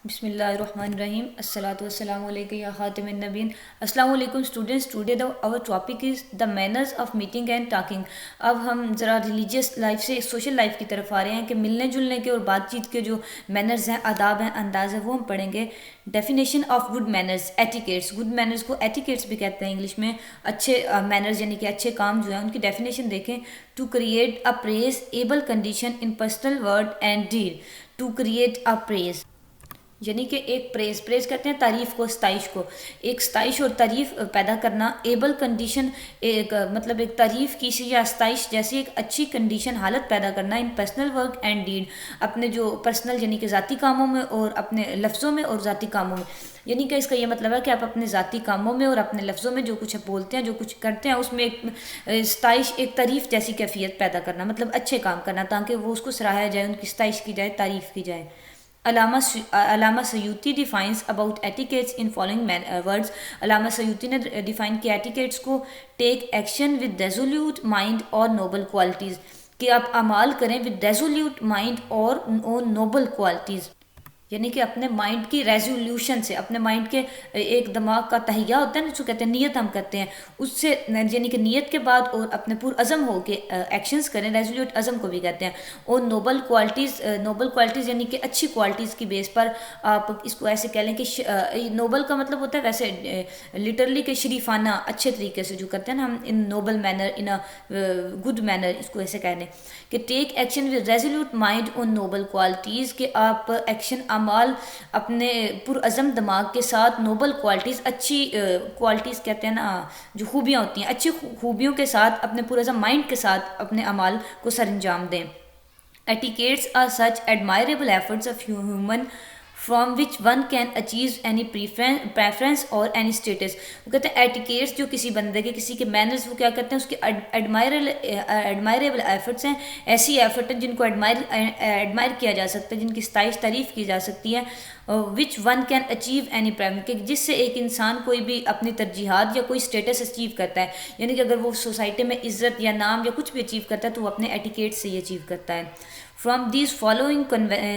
بسم اللہ الرحمن الرحیم الصلاۃ والسلام علیکم یا خاتم النبین. السلام علیکم students. Today our topic is the manners of meeting and talking. اب ہم ذرا ریلیجیس لائف سے سوشل لائف کی طرف آ رہے ہیں کہ ملنے جلنے کے اور بات چیت کے جو مینرز ہیں، آداب ہیں، انداز ہیں، وہ ہم پڑھیں گے. Definition of good manners, etiquettes. Good manners کو ایٹیکیٹس بھی کہتے ہیں انگلش میں. اچھے مینرز یعنی کہ اچھے کام جو ہیں ان کی ڈیفینیشن دیکھیں. To create a praiseable condition in personal word and deed. To create a praise یعنی کہ ایک پریز کہتے ہیں تعریف کو، ستائش کو. ایک ستائش اور تعریف پیدا کرنا. ایبل کنڈیشن ایک مطلب ایک تعریف کی یا ستائش جیسی ایک اچھی کنڈیشن، حالت پیدا کرنا. ان پرسنل ورک اینڈ ڈیڈ، اپنے جو پرسنل یعنی کہ ذاتی کاموں میں اور اپنے لفظوں میں اور ذاتی کاموں میں. یعنی کہ اس کا یہ مطلب ہے کہ آپ اپنے ذاتی کاموں میں اور اپنے لفظوں میں جو کچھ بولتے ہیں، جو کچھ کرتے ہیں، اس میں ایک ستائش، ایک تعریف جیسی کیفیت پیدا کرنا، مطلب اچھے کام کرنا تاکہ وہ اس کو سراہا جائے، ان کی ستائش کی جائے، تعریف کی جائے. علامہ Suyuti defines about etiquettes in following words. علامہ سیوطی نے ڈیفائن کیا ایٹیکیٹس کو: ٹیک ایکشن ود ریزولوٹ مائنڈ اور نوبل کوالٹیز. کہ آپ اعمال کریں ود ریزولوٹ مائنڈ اور نوبل کوالٹیز، یعنی کہ اپنے مائنڈ کی ریزولوشن سے، اپنے مائنڈ کے ایک دماغ کا تہیہ ہوتا ہے نا، جو کہتے ہیں نیت ہم کرتے ہیں، اس سے یعنی کہ نیت کے بعد اور اپنے عزم ہو کے ایکشنز کریں. ریزولوٹ عزم کو بھی کہتے ہیں. اور نوبل کوالٹیز یعنی کہ اچھی کوالٹیز کی بیس پر آپ اس کو ایسے کہہ لیں کہ نوبل کا مطلب ہوتا ہے ویسے لٹرلی کہ شریفانہ، اچھے طریقے سے جو کرتے ہیں نا ہم، in noble manner, in good manner, اس کو ایسے کہہ لیں کہ take action with resolute mind on noble qualities. کہ آپ ایکشن، اعمال اپنے پرعزم دماغ کے ساتھ نوبل کوالٹیز، اچھی کوالٹیز کہتے ہیں نا جو خوبیاں ہوتی ہیں، اچھی خوبیوں کے ساتھ اپنے پرعزم مائنڈ کے ساتھ اپنے اعمال کو سر انجام دیں. Etiquettes are such admirable efforts of human from which one can achieve any preference or any status. وہ کہتے ہیں ایٹیکیٹس جو کسی بندے کے، کسی کے مینرز، وہ کیا کرتے ہیں، اس کے ایڈمائریبل ایفرٹس ہیں، ایسی ایفرٹ ہیں جن کو ایڈمائر کیا جا سکتا ہے، جن کی ستائش، تعریف کی جا سکتی ہے. Which one can achieve any کہ جس سے ایک انسان کوئی بھی اپنی ترجیحات یا کوئی اسٹیٹس اچیو کرتا ہے. یعنی کہ اگر وہ سوسائٹی میں عزت یا نام یا کچھ بھی اچیو کرتا ہے تو وہ اپنے ایٹیکیٹ سے یہ اچیو کرتا ہے. From these following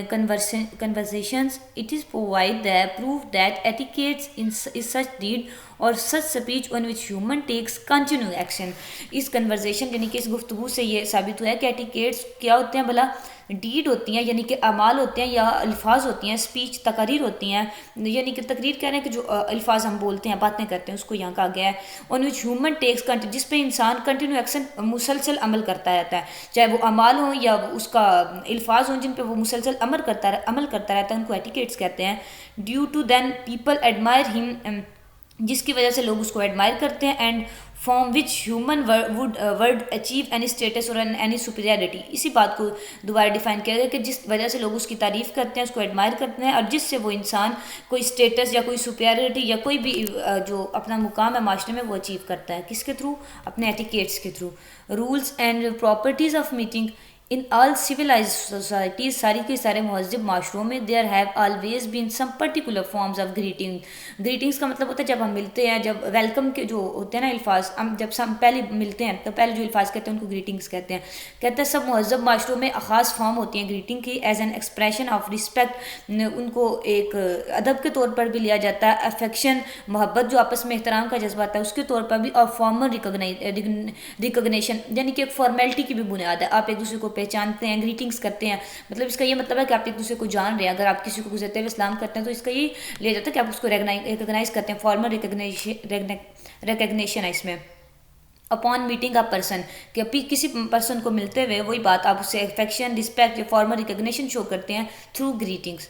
conversations, it is provide the proof that etiquette is such deed or such speech on which human takes continued action. Us conversation یعنی کہ اس گفتگو سے یہ ثابت ہوا ہے کہ ایٹیکیٹس کیا ہوتے ہیں بھلا؟ ڈیڈ ہوتی ہیں یعنی کہ اعمال ہوتے ہیں یا الفاظ ہوتی ہیں. اسپیچ تقاریر ہوتی ہیں، یعنی کہ تقریر کہہ رہے ہیں کہ جو الفاظ ہم بولتے ہیں، باتیں کرتے ہیں، اس کو یہاں کہا گیا ہے. on which human takes جس پہ انسان کنٹینیو ایکشن، مسلسل عمل کرتا رہتا ہے، چاہے وہ اعمال ہوں یا اس کا الفاظ ہوں جن پہ وہ مسلسل عمل کرتا رہتا ہے، ان کو ایٹیکیٹس کہتے ہیں. Due to then people admire ہم، جس کی وجہ سے لوگ اس کو ایڈمائر کرتے ہیں. And from which human word achieve any status اور اینی سپیریئرٹی. اسی بات کو دوبارہ ڈیفائن کیا گیا کہ جس وجہ سے لوگ اس کی تعریف کرتے ہیں، اس کو ایڈمائر کرتے ہیں، اور جس سے وہ انسان کوئی اسٹیٹس یا کوئی سپیریئرٹی یا کوئی بھی جو اپنا مقام ہے معاشرے میں وہ اچیو کرتا ہے. کس کے تھرو؟ اپنے ایٹیکیٹس کے through. Rules and properties of meeting. In all civilized societies, ساری کے سارے مہذب معاشروں میں there have always been some particular forms of greeting. Greetings کا مطلب ہوتا ہے جب ہم ملتے ہیں، جب ویلکم کے جو ہوتے ہیں نا الفاظ، ہم جب ہم پہلے ملتے ہیں تو پہلے جو الفاظ کہتے ہیں ان کو گریٹنگس کہتے ہیں. کہتے ہیں سب مہذب معاشروں میں خاص فارم ہوتی ہیں گریٹنگ کی. As an expression of respect, ان کو ایک ادب کے طور پر بھی لیا جاتا ہے. افیکشن، محبت، جو آپس میں احترام کا جذبہ آتا ہے، اس کے طور پر بھی. اور فارمل ریکگنیشن یعنی کہ ایک فارمیلٹی کی بھی بنیاد ہے. آپ ایک دوسرے کو پہچانتے ہیں، گریٹنگس کرتے ہیں، مطلب اس کا یہ مطلب ہے کہ آپ ایک دوسرے کو جان رہے ہیں. اگر آپ کسی کو گزرتے ہوئے اسلام کرتے ہیں تو اس کا یہ لیا جاتا ہے کہ آپ اس کو ریکگنائز کرتے ہیں. فارمل ریکگنیشن ہے اس میں. اپون میٹنگ اے پرسن، کہ ابھی کسی پرسن کو ملتے ہوئے وہی بات آپ اس سے افیکشن، رسپیکٹ یا فارمل ریکگنیشن شو کرتے ہیں تھرو گریٹنگس.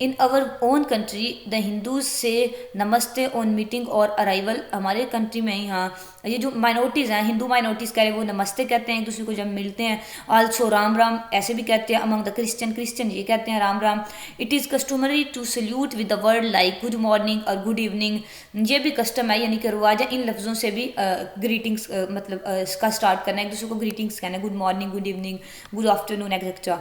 ان اور اون کنٹری دا ہندوز سے نمستے آن میٹنگ اور ارائیول. ہمارے کنٹری میں یہاں یہ جو مائنورٹیز ہیں، ہندو مائنورٹیز کہہ رہے ہیں، وہ نمستے کہتے ہیں ایک دوسرے کو جب ملتے ہیں. آلسو رام رام ایسے بھی کہتے ہیں. امنگ دا کرسچن یہ کہتے ہیں Ram Ram. It is customary to salute with the word like good morning اور گڈ ایوننگ. یہ بھی کسٹم ہے یعنی کہ رواج ہے ان لفظوں سے بھی گریٹنگس مطلب اس کا اسٹارٹ کرنا ہے، ایک دوسرے کو گریٹنگس کہنا ہے، good morning, good evening, good afternoon etcetera.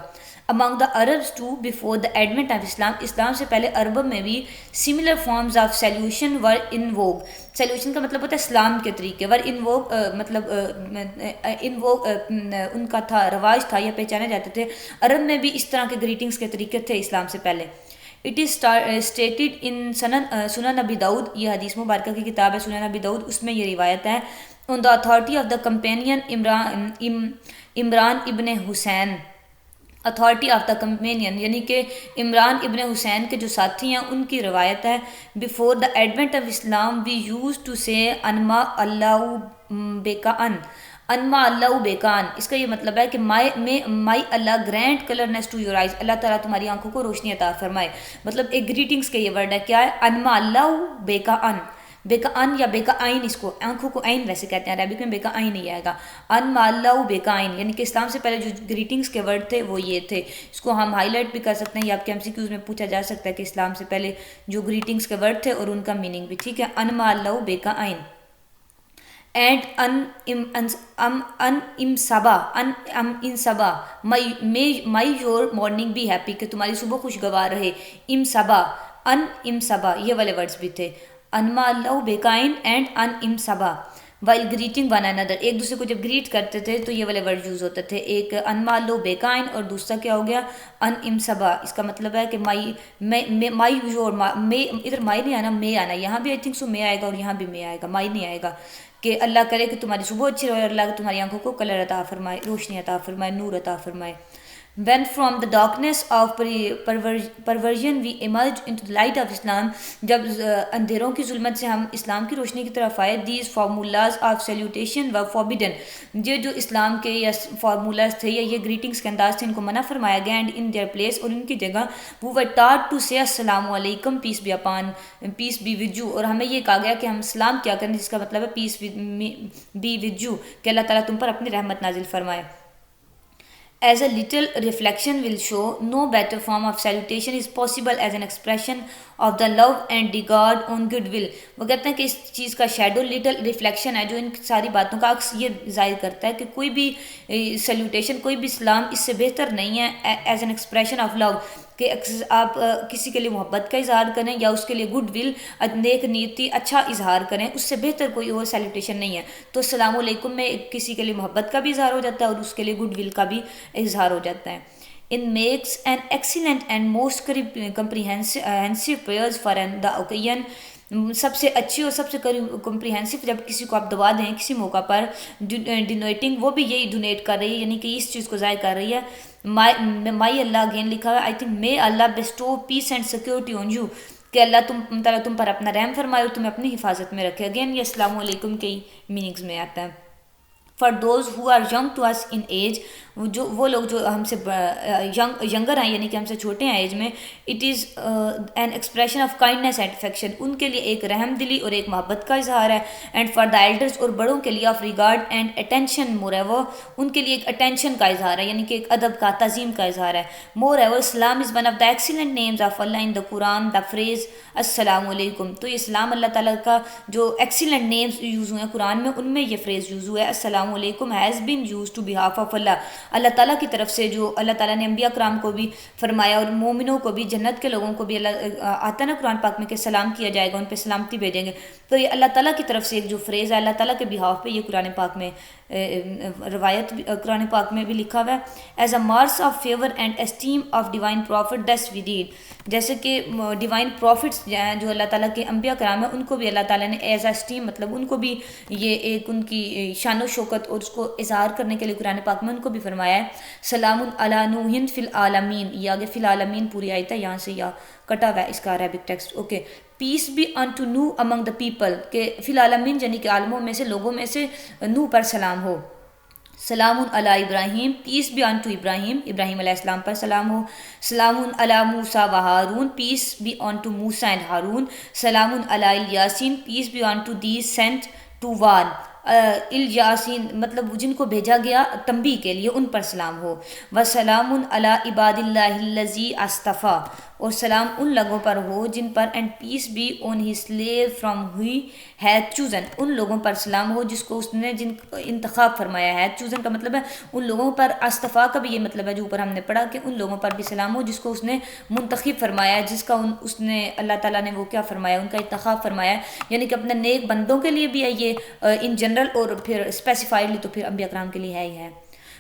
among the Arabs too before the advent of Islam. اسلام سے پہلے عرب میں بھی similar forms of salutation were in vogue. Solution کا مطلب ہوتا ہے اسلام کے طریقے. ور ان ووگ مطلب ان ووگ ان کا تھا، رواج تھا یا پہچانے جاتے تھے. عرب میں بھی اس طرح کے گریٹنگس کے طریقے تھے اسلام سے پہلے. اٹ از اسٹیٹڈ ان سنن ابی داؤد، یہ حدیث مبارکہ کی کتاب ہے سنن ابی داؤد، اس میں یہ روایت ہے، on the authority of the companion Imran ibn Husain, authority of the companion یعنی کہ عمران ابن حسین کے جو ساتھی ہیں ان کی روایت ہے، before the advent of Islam we used to say انما اللہ بیکان، انما اللہ بیکان، اس کا یہ مطلب ہے کہ مائی اللہ گرینٹ کلرنیس ٹو یور آئیز، اللہ تعالیٰ تمہاری آنکھوں کو روشنی عطا فرمائے، مطلب ایک گریٹنگس کے یہ ورڈ ہے، کیا ہے؟ انما اللہ بیکان، بیکا ان یا بیکا آئین، اس کو آنکھوں کو عین ویسے کہتے ہیں، عربک میں بیکا آئین نہیں آئے گا، ان ماللہ بیکا آئین، یعنی کہ اسلام سے پہلے جو گریٹنگس کے ورڈ تھے وہ یہ تھے، اس کو ہم ہائی لائٹ بھی کر سکتے ہیں یا آپ کے MCQs میں پوچھا جا سکتا ہے کہ اسلام سے پہلے جو گریٹنگس کے ورڈ تھے اور ان کا میننگ بھی، ٹھیک ہے، ان ماللہ بیکا آئین، اینڈ ان ام صبا مائی یور مارننگ بی ہیپی، کہ تمہاری صبح خوشگوار رہے، ام صبا یہ والے ورڈز بھی تھے، انما اللہ بیکائن اینڈ ان ام صبا وائل گریٹنگ ون اندر، ایک دوسرے کو جب گریٹ کرتے تھے تو یہ والے ورڈ یوز ہوتے تھے، ایک انما اللہ بیکائن اور دوسرا کیا ہو گیا ان ام صبا، اس کا مطلب ہے کہ مائی یور ادھر مائی نہیں آنا مے آنا، یہاں بھی آئی تھنک سو مے آئے گا اور یہاں بھی مے آئے گا، مائی نہیں آئے گا، کہ اللہ کرے کہ تمہاری صبح اچھی رہے اور اللہ تمہاری آنکھوں کو کلر عطا فرمائے، روشنی عطا فرمائے، نور عطا فرمائے۔ When from the darkness of perversion we emerge into the light of Islam، جب اندھیروں کی ظلمت سے ہم اسلام کی روشنی کی طرف آئے، these formulas of salutation were forbidden، یہ جو اسلام کے یا فارمولاز تھے یا یہ گریٹنگس کے انداز تھے ان کو منع فرمایا گیا، اینڈ ان دیئر پلیس، اور ان کی جگہ we were taught to say السلام علیکم peace be upon peace be with you، اور ہمیں یہ کہا گیا کہ ہم سلام کیا کریں، جس کا مطلب ہے peace be with you، کہ اللہ تعالیٰ تم پر اپنی رحمت نازل فرمائے۔ As a little reflection will show, no better form of salutation is possible as an expression of the love and regard on goodwill۔ وہ کہتے ہیں کہ اس چیز کا شیڈو لٹل ریفلیکشن ہے جو ان ساری باتوں کا عکس یہ ظاہر کرتا ہے کہ کوئی بھی سیلوٹیشن، کوئی بھی سلام اس سے بہتر نہیں ہے as an expression of love, کہ آپ کسی کے لیے محبت کا اظہار کریں یا اس کے لیے گڈ ول، نیک نیتی، اچھا اظہار کریں، اس سے بہتر کوئی اور سیلوٹیشن نہیں ہے۔ تو السلام علیکم میں کسی کے لیے محبت کا بھی اظہار ہو جاتا ہے اور اس کے لیے گڈ ول کا بھی اظہار ہو جاتا ہے۔ It makes an excellent and most comprehensive prayers for the occasion، سب سے اچھی اور سب سے کمپریہنسو جب کسی کو آپ دعا دیں کسی موقع پر، ڈونیٹنگ، وہ بھی یہی ڈونیٹ کر رہی ہے، یعنی کہ اس چیز کو ظاہر کر رہی ہے، مائی اللہ اگین لکھا ہوا ہے، I think may Allah bestow piece and security on you, کہ اللہ تعالیٰ تم پر اپنا رحم فرمائے اور تمہیں اپنی حفاظت میں رکھے، اگین یہ السلام علیکم کے میننگز میں آتا ہے۔ For those who are young to us in age, وہ لوگ جو ہم سے ینگر ہیں یعنی کہ ہم سے چھوٹے ہیں ایج میں، it is an expression of kindness and affection, ان کے لیے ایک رحم دلی اور ایک محبت کا اظہار ہے، اینڈ فار دا ایلڈرس، اور بڑوں کے لیے of regard and attention, more ever ان کے لیے ایک اٹینشن کا اظہار ہے، یعنی کہ ایک ادب کا، تعظیم کا اظہار ہے۔ Moreover salaam is one of the excellent names of Allah in the Quran, the phrase السلام علیکم، تو یہ اسلام اللہ تعالیٰ کا جو ایکسیلنٹ نیمز یوز ہوئے ہیں قرآن میں، ان میں یہ فریز یوز ہوا ہے السلام علیکم has been used to behalf of Allah تعالیٰ کی طرف سے، جو اللہ تعالیٰ نے انبیاء کرام کو بھی فرمایا اور مومنوں کو بھی، جنت کے لوگوں کو بھی اللہ آتا ہے نا قرآن پاک میں کہ سلام کیا جائے گا، ان پہ سلامتی بھیجیں گے، تو یہ اللہ تعالیٰ کی طرف سے ایک جو فریز ہے اللہ تعالیٰ کے بہاف پہ، یہ قرآن پاک میں روایت قرآن پاک میں بھی لکھا ہوا ہے، as a marks of favour and esteem of divine prophet this we did, جیسے کہ ڈیوائن پروفٹس جو اللہ تعالیٰ کے انبیاء کرام ہیں ان کو بھی اللہ تعالیٰ نے ایز اے اسٹیم، مطلب ان کو بھی یہ ایک ان کی شان و شوکت اور اس کو اظہار کرنے کے لیے قرآن پاک میں ان کو بھی فرمایا ہے سلام علی نوح فی العالمین، یہ آگے فی العالمین پوری آیت ہے، یہاں سے یا کٹا ہوا ہے اس کا Arabic text, okay, peace be in to no among the people, کہ فی العالمین یعنی کہ عالموں میں سے، لوگوں میں سے نوح پر سلام ہو، سلام علی ابراہیم، پیس بی آن ٹو ابراہیم، ابراہیم علیہ السلام پر سلام ہو، سلام علی موسیٰ و ہارون، peace be on to Musa and Harun, سلام علی الیاسین، peace be on to these sent ٹو واد، الیاسین مطلب جن کو بھیجا گیا تنبیہ کے لیے، ان پر سلام ہو، وسلام علی عباد اللہ الذی اصطفیٰ، اور سلام ان لوگوں پر ہو جن پر، and peace be on his slave from he hath chosen, ان لوگوں پر سلام ہو جس کو اس نے جن انتخاب فرمایا ہے، چوزن کا مطلب ہے ان لوگوں پر، اصطفیٰ کا بھی یہ مطلب ہے جو اوپر ہم نے پڑھا کہ ان لوگوں پر بھی سلام ہو جس کو اس نے منتخب فرمایا ہے، جس کا اس نے اللہ تعالیٰ نے وہ کیا فرمایا، ان کا انتخاب فرمایا ہے، یعنی کہ اپنے نیک بندوں کے لیے بھی ہے یہ ان جنرل، اور پھر اسپیسیفائڈلی تو پھر انبیاء کرام کے لیے ہے ہی ہے۔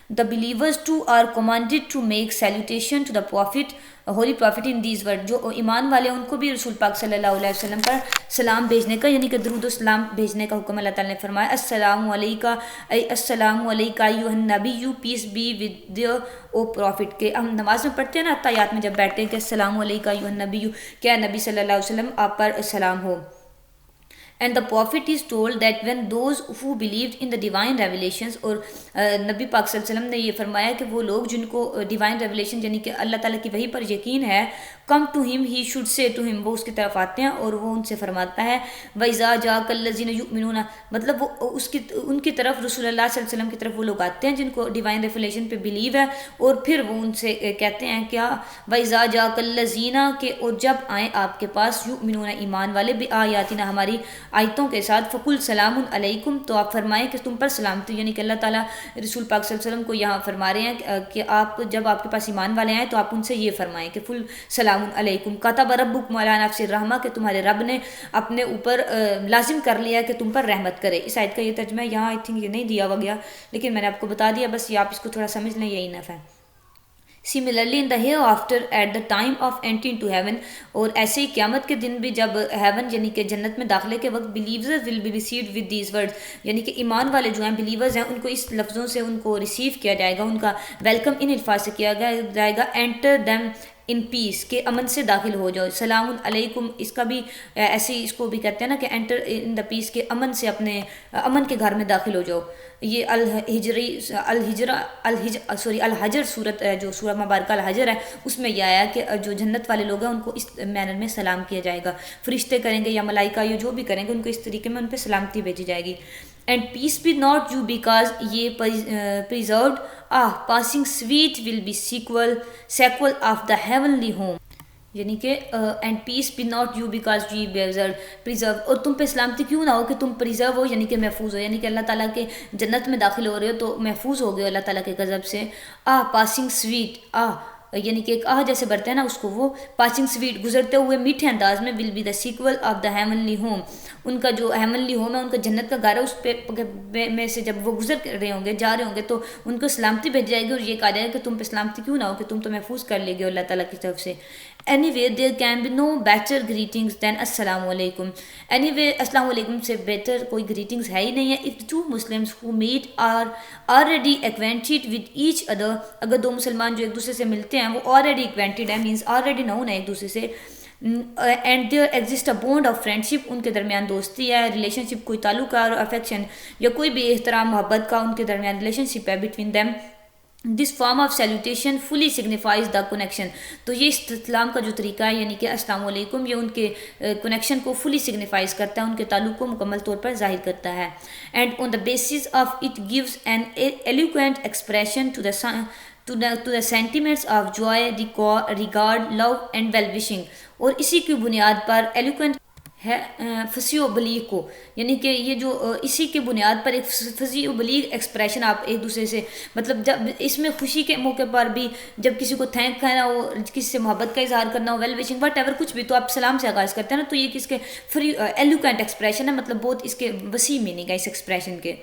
The believers too are commanded to make salutation to the Prophet, Holi profit in these word. جو ایمان والے ہیں ان کو بھی رسول پاک صلی اللہ علیہ وسلم پر سلام بھیجنے کا یعنی کہ درود و سلام بھیجنے کا حکم اللہ تعالیٰ نے فرمایا. السلام علیکہ السلام علیکہ ایھا النبی، peace be with you O prophet. کہ ہم نماز میں پڑھتے ہیں نا تحیات میں جب بیٹھتے ہیں کہ السلام علیکہ ایھا النبی، کیا نبی صلی اللہ علیہ وسلم آپ پر سلام ہو. And the prophet is told that when those who believed in the divine revelations، اور نبی پاک صلی اللہ علیہ وسلم نے یہ فرمایا کہ وہ لوگ جن کو ڈیوائن ریولیشن یعنی کہ اللہ تعالیٰ کی وحی پر یقین ہے، come to him he should say to him، وہ اس کی طرف آتے ہیں اور وہ ان سے فرماتا ہے وَإِذَا جَاءَكَ الَّذِينَ يُؤْمِنُونَ، مطلب وہ ان کی طرف رسول اللہ صلی اللہ علیہ وسلم کی طرف وہ لوگ آتے ہیں جن کو ڈیوائن ریولیشن پہ بلیو ہے، اور پھر وہ ان سے کہتے ہیں کیا وَإِذَا جَاءَكَ الَّذِينَ، کہ اور جب آئیں آپ کے پاس يُؤْمِنُونَ ایمان والے بِآيَاتِنَا ہماری آیتوں کے ساتھ، فَقُلْ سَلَامٌ عَلَيْكُمْ، تو آپ فرمائیں کہ تم پر سلامتی. یعنی کہ اللہ تعالیٰ رسول پاک صلی اللہ علیہ وسلم کو یہاں فرما رہے ہیں کہ آپ جب آپ کے پاس ایمان والے آئیں تو آپ ان سے یہ فرمائیں کہ فل سلام علیکم کتب ربکم علی نفسہ الرحمہ، کہ تمہارے رب نے اپنے اوپر لازم کر لیا کہ تم پر رحمت کرے. اس آیت کا یہ ترجمہ ہے، یہاں آئی تھنک یہ نہیں دیا ہوا گیا لیکن میں نے آپ کو بتا دیا، بس یہ آپ اس کو تھوڑا سمجھ لیں، یہی نف ہے. Similarly in the hereafter at the time of entering to heaven، اور ایسے ہی قیامت کے دن بھی جب ہیون یعنی کہ جنت میں داخلے کے وقت believers will be received with these words، یعنی کہ ایمان والے جو ہیں believers ہیں ان کو اس لفظوں سے ان کو ریسیو کیا جائے گا، ان کا ویلکم ان الفاظ سے کیا جائے گا enter them ان پیس، کہ امن سے داخل ہو جاؤ. سلام علیکم اس کا بھی ایسے ہی اس کو بھی کہتے ہیں نا کہ انٹر ان دا پیس، کہ امن سے اپنے امن کے گھر میں داخل ہو جاؤ. یہ الحجر صورت جو سورہ مبارکہ الحجر ہے اس میں یہ آیا کہ جو جنت والے لوگ ہیں ان کو اس مینر میں سلام کیا جائے گا. فرشتے کریں گے یا ملائکہ یا جو بھی کریں گے ان کو اس طریقے میں ان پہ سلامتی بھیجی جائے گی. And peace be unto you because ye preserved passing sweet will be sequel of the heavenly home, یعنی کہ and peace be unto you because you preserve, اور تم پہ سلامتی کیوں نہ ہو کہ تم پریزرو ہو یعنی کہ محفوظ ہو، یعنی کہ اللہ تعالیٰ کے جنت میں داخل ہو رہے ہو تو محفوظ ہو گئے اللہ تعالیٰ کے غضب سے. پاسنگ سویٹ یعنی کہ ایک جیسے بڑھتے ہیں نا اس کو، وہ پاسنگ سویٹ گزرتے ہوئے میٹھے انداز میں will be the sequel of the heavenly home, ان کا جو ہیونلی ہوم ہے ان کا جنت کا گھر ہے، اس پہ میں سے جب وہ گزر رہے ہوں گے جا رہے ہوں گے تو ان کو سلامتی بھیج جائے گی اور یہ کہا جائے گا کہ تم پہ سلامتی کیوں نہ ہو کہ تم تو محفوظ کر لے گے اللہ تعالیٰ کی طرف سے. Anyway, there can be no better greetings than السلام علیکم. Anyway, السلام علیکم سے بہتر کوئی greetings ہے ہی نہیں ہے. If two Muslims who meet are already acquainted with each other، اگر دو مسلمان جو ایک دوسرے سے ملتے ہیں وہ already acquainted ہے means already known ہے ایک دوسرے سے، and there exist a bond of friendship, ان کے درمیان دوستی ہے، ریلیشن شپ کوئی تعلق ہے اور افیکشن یا کوئی بھی احترام محبت کا ان کے درمیان ریلیشن شپ ہے between them, this form of salutation fully signifies the connection. تو یہ اسلام کا جو طریقہ ہے یعنی کہ السلام علیکم یہ ان کے کنیکشن کو فلی سگنیفائز کرتا ہے، ان کے تعلق کو مکمل طور پر ظاہر کرتا ہے. And on the basis of it gives an eloquent expression to the sentiments of joy, regard, love and well wishing, اور اسی کی بنیاد پر ایلیکوینٹ ہے فصیح و بلیغ کو، یعنی کہ یہ جو اسی کی بنیاد پر ایک فصیح و بلیغ ایکسپریشن آپ ایک دوسرے سے، مطلب جب اس میں خوشی کے موقع پر بھی جب کسی کو تھینک کہنا ہو، کسی سے محبت کا اظہار کرنا ہو، ویل وشنگ وٹ ایور کچھ بھی، تو آپ سلام سے آغاز کرتے ہیں نا، تو یہ کس کے فری ایلیکوینٹ ایکسپریشن ہے، مطلب بہت اس کے وسیع میننگ ہے اس ایکسپریشن کے.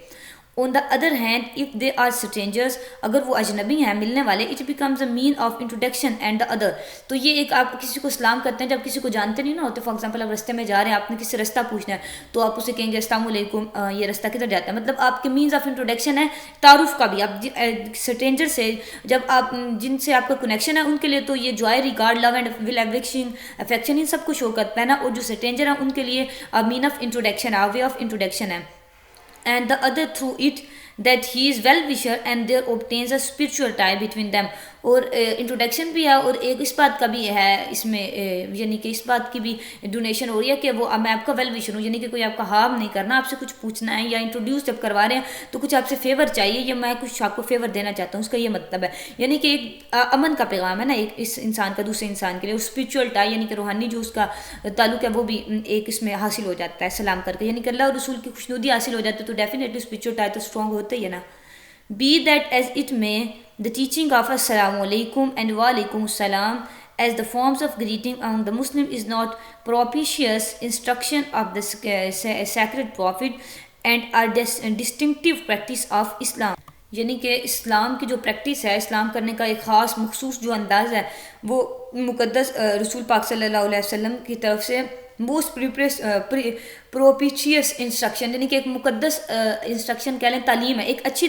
On the other hand, if they are strangers، اگر وہ اجنبی ہیں ملنے والے، it becomes a mean of introduction and the other، تو یہ ایک آپ کسی کو سلام کرتے ہیں جب کسی کو جانتے نہیں نہ ہوتے، فار ایگزامپل آپ رستے میں جا رہے ہیں، آپ نے کسی سے رستہ پوچھنا ہے تو آپ اسے کہیں گے السلام علیکم، یہ رستہ کدھر جاتا ہے، مطلب آپ کے مینز آف انٹروڈکشن ہے، تعارف کا بھی. آپ اسٹرینجر سے جب آپ جن سے آپ کا کنیکشن ہے ان کے لیے تو یہ joy, regard, love and will affection ان سب کو شو کرتا ہے نا، اور جو اسٹرینجر ہیں ان کے لیے مین آف انٹروڈکشن ہے، وے آف انٹروڈکشن ہے. And the other through it that he is well wisher and there obtains a spiritual tie between them، اور انٹروڈکشن بھی ہے اور ایک اس بات کا بھی ہے اس میں، یعنی کہ اس بات کی بھی ڈونیشن ہو رہی ہے کہ وہ میں آپ کا ویل وشر ہوں، یعنی کہ کوئی آپ کا ہارم نہیں کرنا، آپ سے کچھ پوچھنا ہے یا انٹروڈیوس جب کروا رہے ہیں تو کچھ آپ سے فیور چاہیے یا میں کچھ آپ کو فیور دینا چاہتا ہوں، اس کا یہ مطلب ہے، یعنی کہ ایک امن کا پیغام ہے نا ایک اس انسان کا دوسرے انسان کے لیے، اور اسپرچول ٹائی یعنی کہ روحانی جو اس کا تعلق ہے وہ بھی ایک اس میں حاصل ہو جاتا ہے سلام کر کے، یعنی کہ اللہ اور رسول کی خوشنودی حاصل ہو جاتی ہے، تو ڈیفینیٹلی اسپرچول ٹائی تو اسٹرانگ ہوتے ہی ہے نا. Be that as it may، the teaching of السلام علیکم and وعلیکم السلام as the forms of greeting among the Muslim is not propitious instruction of the sacred prophet and are distinctive practice of Islam. یعنی کہ اسلام کی جو practice ہے، اسلام کرنے کا ایک خاص مخصوص جو انداز ہے وہ مقدس رسول پاک صلی اللہ علیہ وسلم کی طرف سے موسٹ پروپیچیس انسٹرکشن، یعنی کہ ایک مقدس انسٹرکشن کہہ لیں، تعلیم ہے، ایک اچھی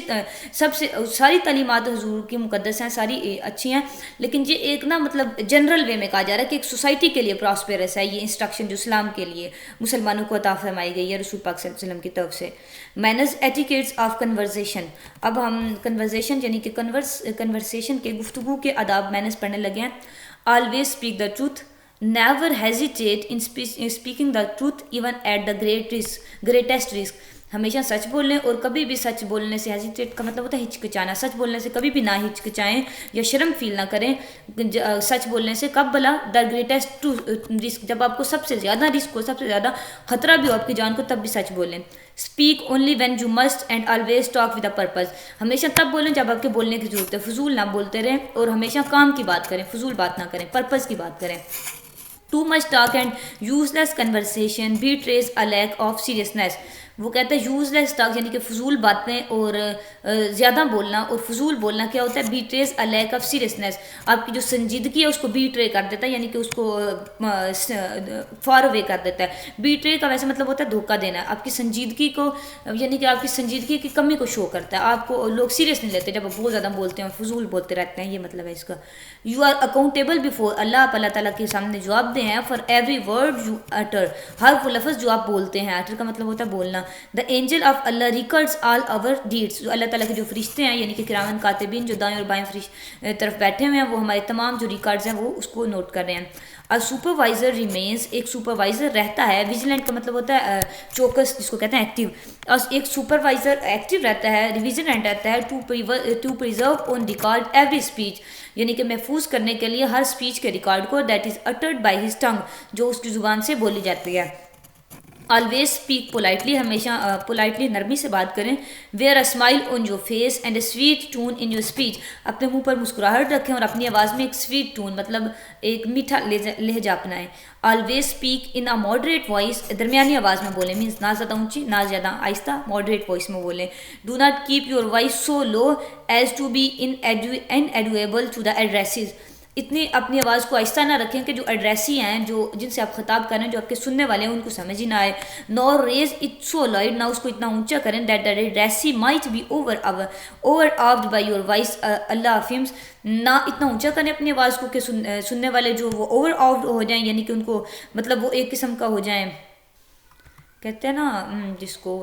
سب سے ساری تعلیمات حضور کی مقدس ہیں، ساری اچھی ہیں، لیکن یہ ایک نا مطلب جنرل وے میں کہا جا رہا ہے کہ ایک سوسائٹی کے لیے پراسپیرس ہے یہ انسٹرکشن جو اسلام کے لیے مسلمانوں کو عطا فرمائی گئی ہے رسول پاک صلی اللہ علیہ وسلم کی طرف سے۔ مینرز ایٹیکیٹس آف کنورزیشن، اب ہم کنورزیشن یعنی کہ کنورسیشن کے گفتگو کے آداب مینرز پڑھنے لگے ہیں۔ Always speak the truth, never hesitate in speaking the truth even at the greatest risk, ہمیشہ سچ بولیں اور کبھی بھی سچ بولنے سے ہیزیٹیٹ کا مطلب ہوتا ہے ہچکچانا، سچ بولنے سے کبھی بھی نہ ہچکچائیں یا شرم فیل نہ کریں۔ سچ بولنے سے کب بلا دا گریٹسٹ رسک، جب آپ کو سب سے زیادہ رسک ہو، سب سے زیادہ خطرہ بھی ہو آپ کی جان کو، تب بھی سچ بولیں۔ Speak only when you must and always talk with a purpose, ہمیشہ تب بولیں جب آپ کے بولنے کی ضرورت ہے، فضول نہ بولتے رہیں اور ہمیشہ کام کی بات کریں، فضول بات نہ کریں، پرپز کی بات کریں۔ Too much talk and use less conversation batteries a lack of seriousness, وہ کہتے ہیں یوز لیس ٹاک یعنی کہ فضول باتیں اور زیادہ بولنا اور فضول بولنا کیا ہوتا ہے، batteries a lack of seriousness, آپ کی جو سنجیدگی ہے اس کو بیٹرے کر دیتا ہے، یعنی کہ اس کو فار اوے کر دیتا ہے۔ بیٹرے کا ویسے مطلب ہوتا ہے دھوکہ دینا، آپ کی سنجیدگی کو یعنی کہ آپ کی سنجیدگی کی کمی کو شو کرتا ہے، آپ کو لوگ سیریس نہیں لیتے جب آپ بہت زیادہ بولتے ہیں اور فضول بولتے رہتے ہیں، یہ مطلب ہے اس کا۔ یو آر اکاؤنٹیبل بفور اللہ، آپ اللہ تعالیٰ کے سامنے جواب دیں ہیں فار ایوری ورڈ یو اٹر، ہر وہ لفظ جو آپ بولتے ہیں، اٹر کا مطلب ہوتا ہے بولنا۔ The angel of Allah records all our deeds, جو اللہ تعالیٰ کے جو فرشتے ہیں یعنی کہ کرامن کاتبین جو دائیں اور بائیں طرف بیٹھے ہوئے ہیں، وہ ہمارے تمام جو ریکارڈز ہیں وہ اس کو نوٹ کر رہے ہیں۔ اور سپروائزر ریمینز، ایک سپروائزر رہتا ہے، ویجیلنٹ کا مطلب ہوتا ہے چوکس جس کو کہتے ہیں ایکٹیو، اور ایک سپروائزر ایکٹیو رہتا ہے، ویجیلنٹ رہتا ہے to preserve on record every speech, یعنی کہ محفوظ کرنے کے لیے ہر اسپیچ کے ریکارڈ کو، that is uttered by his tongue, جو اس کی زبان سے بولی جاتی ہے۔ آلویز اسپیک پولائٹلی، ہمیشہ پولائٹلی نرمی سے بات کریں۔ Wear a smile on your face and a sweet tone in your speech, اپنے منہ پر مسکراہٹ رکھیں اور اپنی آواز میں ایک سویٹ ٹون مطلب ایک میٹھا لہجہ اپنائیں۔ Always speak in a moderate voice, درمیانی آواز میں بولیں، مینس نہ زیادہ اونچی نہ زیادہ آہستہ، ماڈریٹ وائس میں بولیں۔ Do not keep your voice so low as to be inaudible to the addressees, اتنی اپنی آواز کو آہستہ نہ رکھیں کہ جو ایڈریسی ہیں، جو جن سے آپ خطاب کر رہے ہیں، جو آپ کے سننے والے ہیں، ان کو سمجھ ہی نہ آئے۔ نور ریز اٹ سو لائڈ، نہ اس کو اتنا اونچا کریں that the addressee might be overawed by your voice اللہ فیمس، نہ اتنا اونچا کریں اپنی آواز کو کہ سننے والے جو وہ اوور آفڈ ہو جائیں، یعنی کہ ان کو مطلب وہ ایک قسم کا ہو جائیں، کہتے ہیں نا جس کو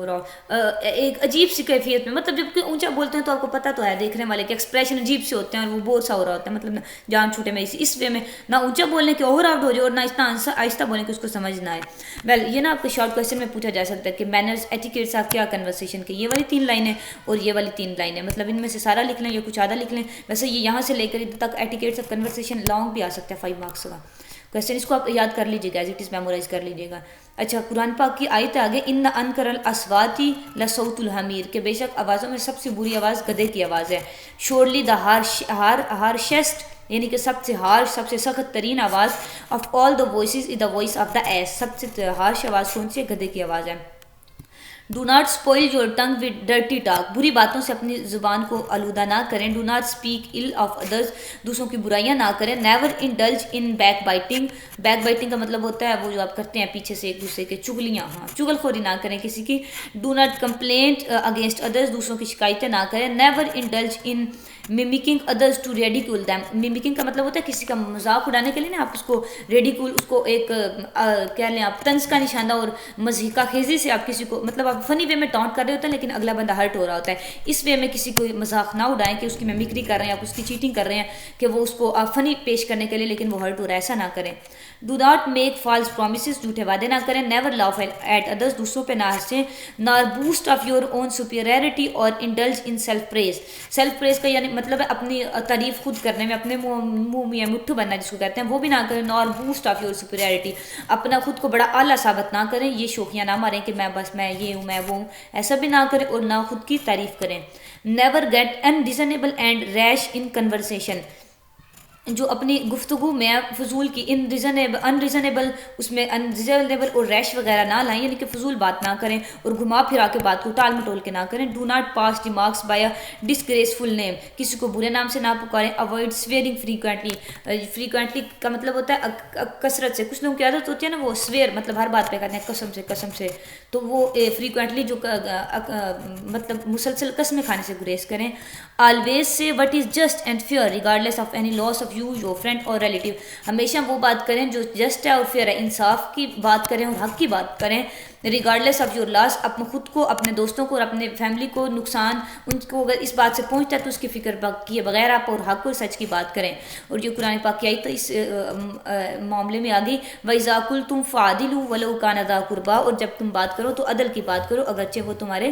ایک عجیب سی کیفیت میں، مطلب جب کہ اونچا بولتے ہیں تو آپ کو پتہ تو ہے دیکھنے والے کے ایکسپریشن عجیب سے ہوتے ہیں اور وہ بہت سا ہو رہا ہوتا ہے، مطلب جان چھوٹے میں اس وے میں نہ اونچا بولنے کے اوور آؤٹ ہو جائے اور نہ اتنا آہستہ بولنے کہ اس کو سمجھ نہ آئے۔ ویل یہ نا آپ کے شارٹ کویشچن میں پوچھا جا سکتا ہے کہ مینرز ایٹیکیٹس آپ کیا کنورسیشن کے، یہ والی 3 لائنیں اور یہ والی 3 لائنیں، مطلب ان میں سے سارا لکھ لیں یا کچھ آدھا لکھ لیں، ویسے یہ یہاں سے لے کر ادھر تک ایٹیکیٹس آف کنورسیشن لانگ بھی آ سکتا ہے 5 مارکس کا کویسچن، اس کو آپ یاد کر لیجیے گا، ایز اٹ از میمورائز کر لیجیے گا۔ اچھا، قرآن پاک کی آیت آگے، ان انکر الاصواتی لصوت الحمیر، کہ بے شک آوازوں میں سب سے بری آواز گدھے کی آواز ہے۔ شورلی دا ہارشیسٹ، یعنی کہ سب سے ہارش، سب سے سخت ترین آواز، of all the voices is the voice of the ass, سب سے ہارش آواز کون سی ہے؟ گدھے کی آواز ہے۔ Do not spoil your tongue with dirty talk, بری باتوں سے اپنی زبان کو آلودہ نہ کریں۔ ڈو ناٹ اسپیک ال آف ادرس، دوسروں کی برائیاں نہ کریں۔ Never indulge in back biting, back biting کا مطلب ہوتا ہے وہ جو آپ کرتے ہیں پیچھے سے ایک دوسرے کے چگلیاں، ہاں چگل خوری نہ کریں کسی کی۔ Do not complaint against others, دوسروں کی شکایتیں نہ کریں۔ Never indulge in mimicking others to ridicule them, mimicking کا مطلب ہوتا ہے کسی کا مذاق اڑانے کے لیے نا آپ اس کو ریڈیکول، اس کو ایک کہہ لیں آپ طنز کا نشانہ اور مضحکہ خیزی سے آپ کسی کو، مطلب آپ فنی وے میں ٹانٹ کر رہے ہوتے ہیں لیکن اگلا بندہ ہرٹ ہو رہا ہوتا ہے، اس وے میں کسی کو مذاق نہ اڑائیں کہ اس کی میمیکری کر رہے ہیں آپ، اس کی چیٹنگ کر رہے ہیں کہ وہ اس کو آپ فنی پیش کرنے کے لیے لیکن وہ ہرٹ ہو رہا ہے، ایسا نہ کریں۔ Do not make false promises, جھوٹے وعدے نہ کریں۔ نیور لاف ایٹ ادرس، دوسروں پہ نہ ہنسیں۔ Nor boast of your own superiority or indulge in self praise, self praise کا یعنی مطلب ہے اپنی تعریف خود کرنے میں، اپنے منہ میں مٹھو بننا جس کو کہتے ہیں، وہ بھی نہ کریں۔ نار بوسٹ آف یور سپیریئرٹی، اپنا خود کو بڑا اعلیٰ ثابت نہ کریں، یہ شوخیاں نہ ماریں کہ میں بس میں یہ ہوں میں وہ ہوں، ایسا بھی نہ کریں اور نہ خود کی تعریف کریں۔ Never get unreasonable and rash in conversation, جو اپنی گفتگو میں فضول کی انریزنیبل اس میں انریزنیبل اور ریش وغیرہ نہ لائیں، یعنی کہ فضول بات نہ کریں اور گھما پھرا کے بات کو ٹال مٹول کے نہ کریں. Do not pass remarks by disgraceful name, کسی کو برے نام سے نہ پکاریں. اوائڈ سویئرنگ فریکوینٹلی، فریکوینٹلی کا مطلب ہوتا ہے کثرت سے. کچھ لوگوں کی عادت ہوتی ہے نا وہ سویئر مطلب ہر بات پہ کہتے ہیں قسم سے، تو وہ فریکوینٹلی جو مطلب مسلسل قسمیں کھانے سے گریز کریں. Always say what is just and fair regardless of any loss of you your friend اور ریلیٹیو. ہمیشہ وہ بات کریں جو جسٹ ہے اور فیئر ہے، انصاف کی بات کریں اور حق کی بات کریں. ریگارڈلیس آف یور لاس، اپنے خود کو، اپنے دوستوں کو اور اپنے فیملی کو نقصان ان کو اگر اس بات سے پہنچتا ہے تو اس کی فکر کیے بغیر آپ اور حق اور سچ کی بات کریں. اور جو قرآن پاک کی آئی تو اس معاملے میں آگئی وَإِذَا قُلْتُمْ فَعْدِلُوا وَلَوْ كَانَ ذَا قُرْبَىٰ، اور جب تم بات کرو تو عدل کی بات کرو اگرچہ وہ تمہارے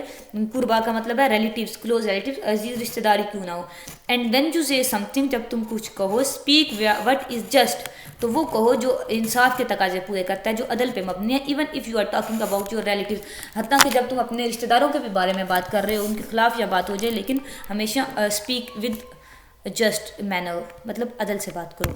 قربا کا مطلب ہے ریلیٹیوز، کلوز ریلیٹیوز، عزیز رشتہ داری کیوں نہ ہو. اینڈ وین یو سے سم تھنگ، جب تم کچھ کہو، اسپیک وٹ از جسٹ، تو وہ کہو جو انصاف کے تقاضے پورے کرتا ہے، جو عدل پہ مبنی ہے. Even if you are talking about your relatives, حتیٰ کہ جب تم اپنے رشتہ داروں کے بھی بارے میں بات کر رہے ہو، ان کے خلاف یا بات ہو جائے، لیکن ہمیشہ اسپیک ود جسٹ مینر، مطلب عدل سے بات کرو.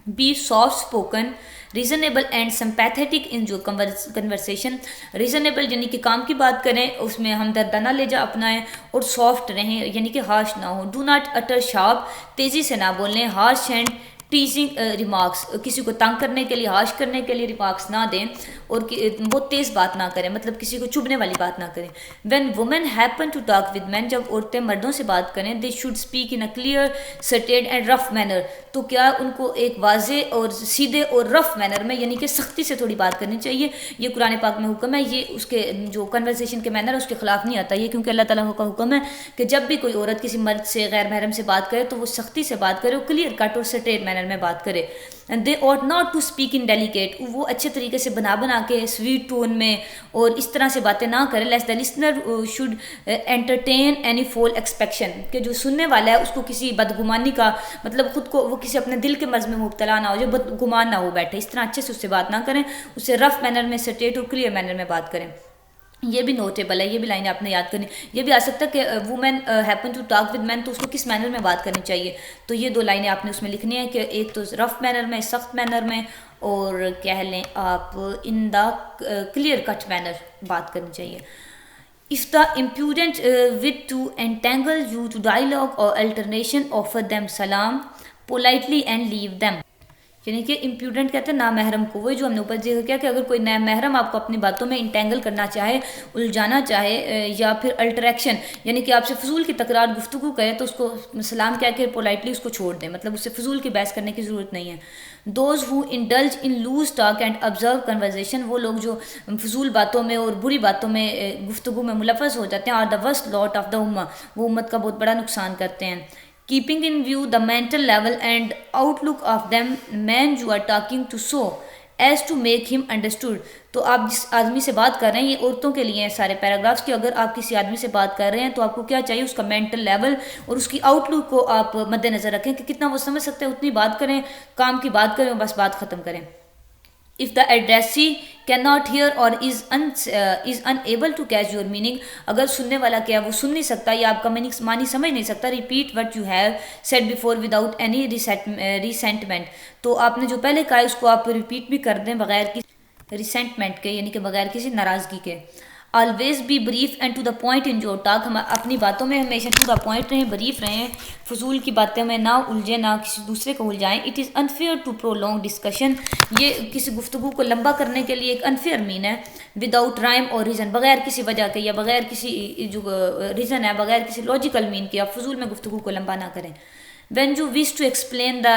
Be soft spoken reasonable and sympathetic in your conversation. Reasonable یعنی کہ کام کی بات کریں، اس میں ہمدردانہ لہجہ اپنائیں، اور سافٹ رہیں یعنی کہ ہارش نہ ہو. ڈو ناٹ اٹر شارپ، تیزی سے نہ بولیں. ہارش اینڈ ٹیزنگ ریمارکس، کسی کو تنگ کرنے کے لیے، ہارش کرنے کے لیے ریمارکس نہ دیں، اور بہت تیز بات نہ کریں، مطلب کسی کو چبھنے والی بات نہ کریں. When woman happen to talk with men, جب عورتیں مردوں سے بات کریں، they should speak in a clear staid and rough manner, تو کیا ان کو ایک واضح اور سیدھے اور رف مینر میں یعنی کہ سختی سے تھوڑی بات کرنی چاہیے. یہ قرآن پاک میں حکم ہے، یہ اس کے جو کنورسیشن کے مینر ہے اس کے خلاف نہیں آتا. یہ کیونکہ اللہ تعالیٰ کا حکم ہے کہ جب بھی کوئی عورت کسی مرد سے غیر محرم سے بات کرے تو وہ سختی سے بات کرے، کلیئر کٹ اور سٹیٹ مینر میں بات کرے. دے ought not to speak in delicate، وہ اچھے طریقے سے بنا کے سویٹ ٹون میں اور اس طرح سے باتیں نہ کرے. Lest the listener should entertain any false expectation، کہ جو سننے والا ہے اس کو کسی بدگمانی کا مطلب خود کو وہ کسی اپنے دل کے مرض میں مبتلا نہ ہو، جو بدگمان نہ ہو بیٹھے. اس طرح اچھے سے اس سے بات نہ کریں، اس سے رف مینر میں، سٹیٹ اور کلیئر مینر میں بات کریں. یہ بھی نوٹیبل ہے، یہ بھی لائنیں آپ نے یاد کرنی. یہ بھی آ سکتا ہے کہ woman happen to talk with men, تو اس کو کس مینر میں بات کرنی چاہیے. تو یہ دو لائنیں آپ نے اس میں لکھنی ہیں کہ ایک تو رف مینر میں، سخت مینر میں، اور کہہ لیں آپ ان دا کلیئر کٹ مینر بات کرنی چاہیے. If the impudent wit to entangle you to dialogue or alternation, offer them salam politely and leave them. یعنی کہ امپیوڈنٹ کہتے ہیں نامحرم کو، وہ جو ہم نے اوپر ذکر کیا کہ اگر کوئی محرم آپ کو اپنی باتوں میں انٹینگل کرنا چاہے، الجھانا چاہے، یا پھر الٹریکشن یعنی کہ آپ سے فضول کی تکرار گفتگو کرے، تو اس کو سلام کہہ کے پولائٹلی اس کو چھوڑ دیں، مطلب اس سے فضول کی بحث کرنے کی ضرورت نہیں ہے. Those who indulge in loose talk and observe conversation, وہ لوگ جو فضول باتوں میں اور بری باتوں میں گفتگو میں ملوث ہو جاتے ہیں، are the worst lot of the ummah, وہ امت کا بہت بڑا نقصان کرتے ہیں. Keeping in view the mental level and outlook of them man you are talking to so as to make him understood. تو آپ جس آدمی سے بات کر رہے ہیں، یہ عورتوں کے لیے ہیں سارے پیراگرافس کی، اگر آپ کسی آدمی سے بات کر رہے ہیں تو آپ کو کیا چاہیے، اس کا مینٹل لیول اور اس کی آؤٹ لک کو آپ مد نظر رکھیں کہ کتنا وہ سمجھ سکتے ہیں، اتنی بات کریں، کام کی بات کریں اور بس بات ختم کریں. If the addressee cannot hear or is unable to catch your meaning، اگر سننے والا کیا وہ سن نہیں سکتا یا آپ کا معنی سمجھ نہیں سکتا، repeat what you have said before without any resentment، تو آپ نے جو پہلے کہا ہے اس کو آپ ریپیٹ بھی کر دیں بغیر کسی ریسینٹمنٹ کے، یعنی کہ بغیر کسی ناراضگی کے. Always be brief and to the point in your talk, ہم اپنی باتوں میں ہمیشہ ٹو دا پوائنٹ رہیں، بریف رہیں، فضول کی باتوں میں نہ الجھیں، نہ کسی دوسرے کو الجھائیں. It is unfair to prolong discussion, یہ کسی گفتگو کو لمبا کرنے کے لیے ایک انفیئر مین ہے. وداؤٹ رائم اور ریزن، بغیر کسی وجہ کے یا بغیر کسی جو ریزن ہے، بغیر کسی لاجیکل مین کے آپ فضول میں گفتگو کو لمبا نہ کریں. When you wish to explain the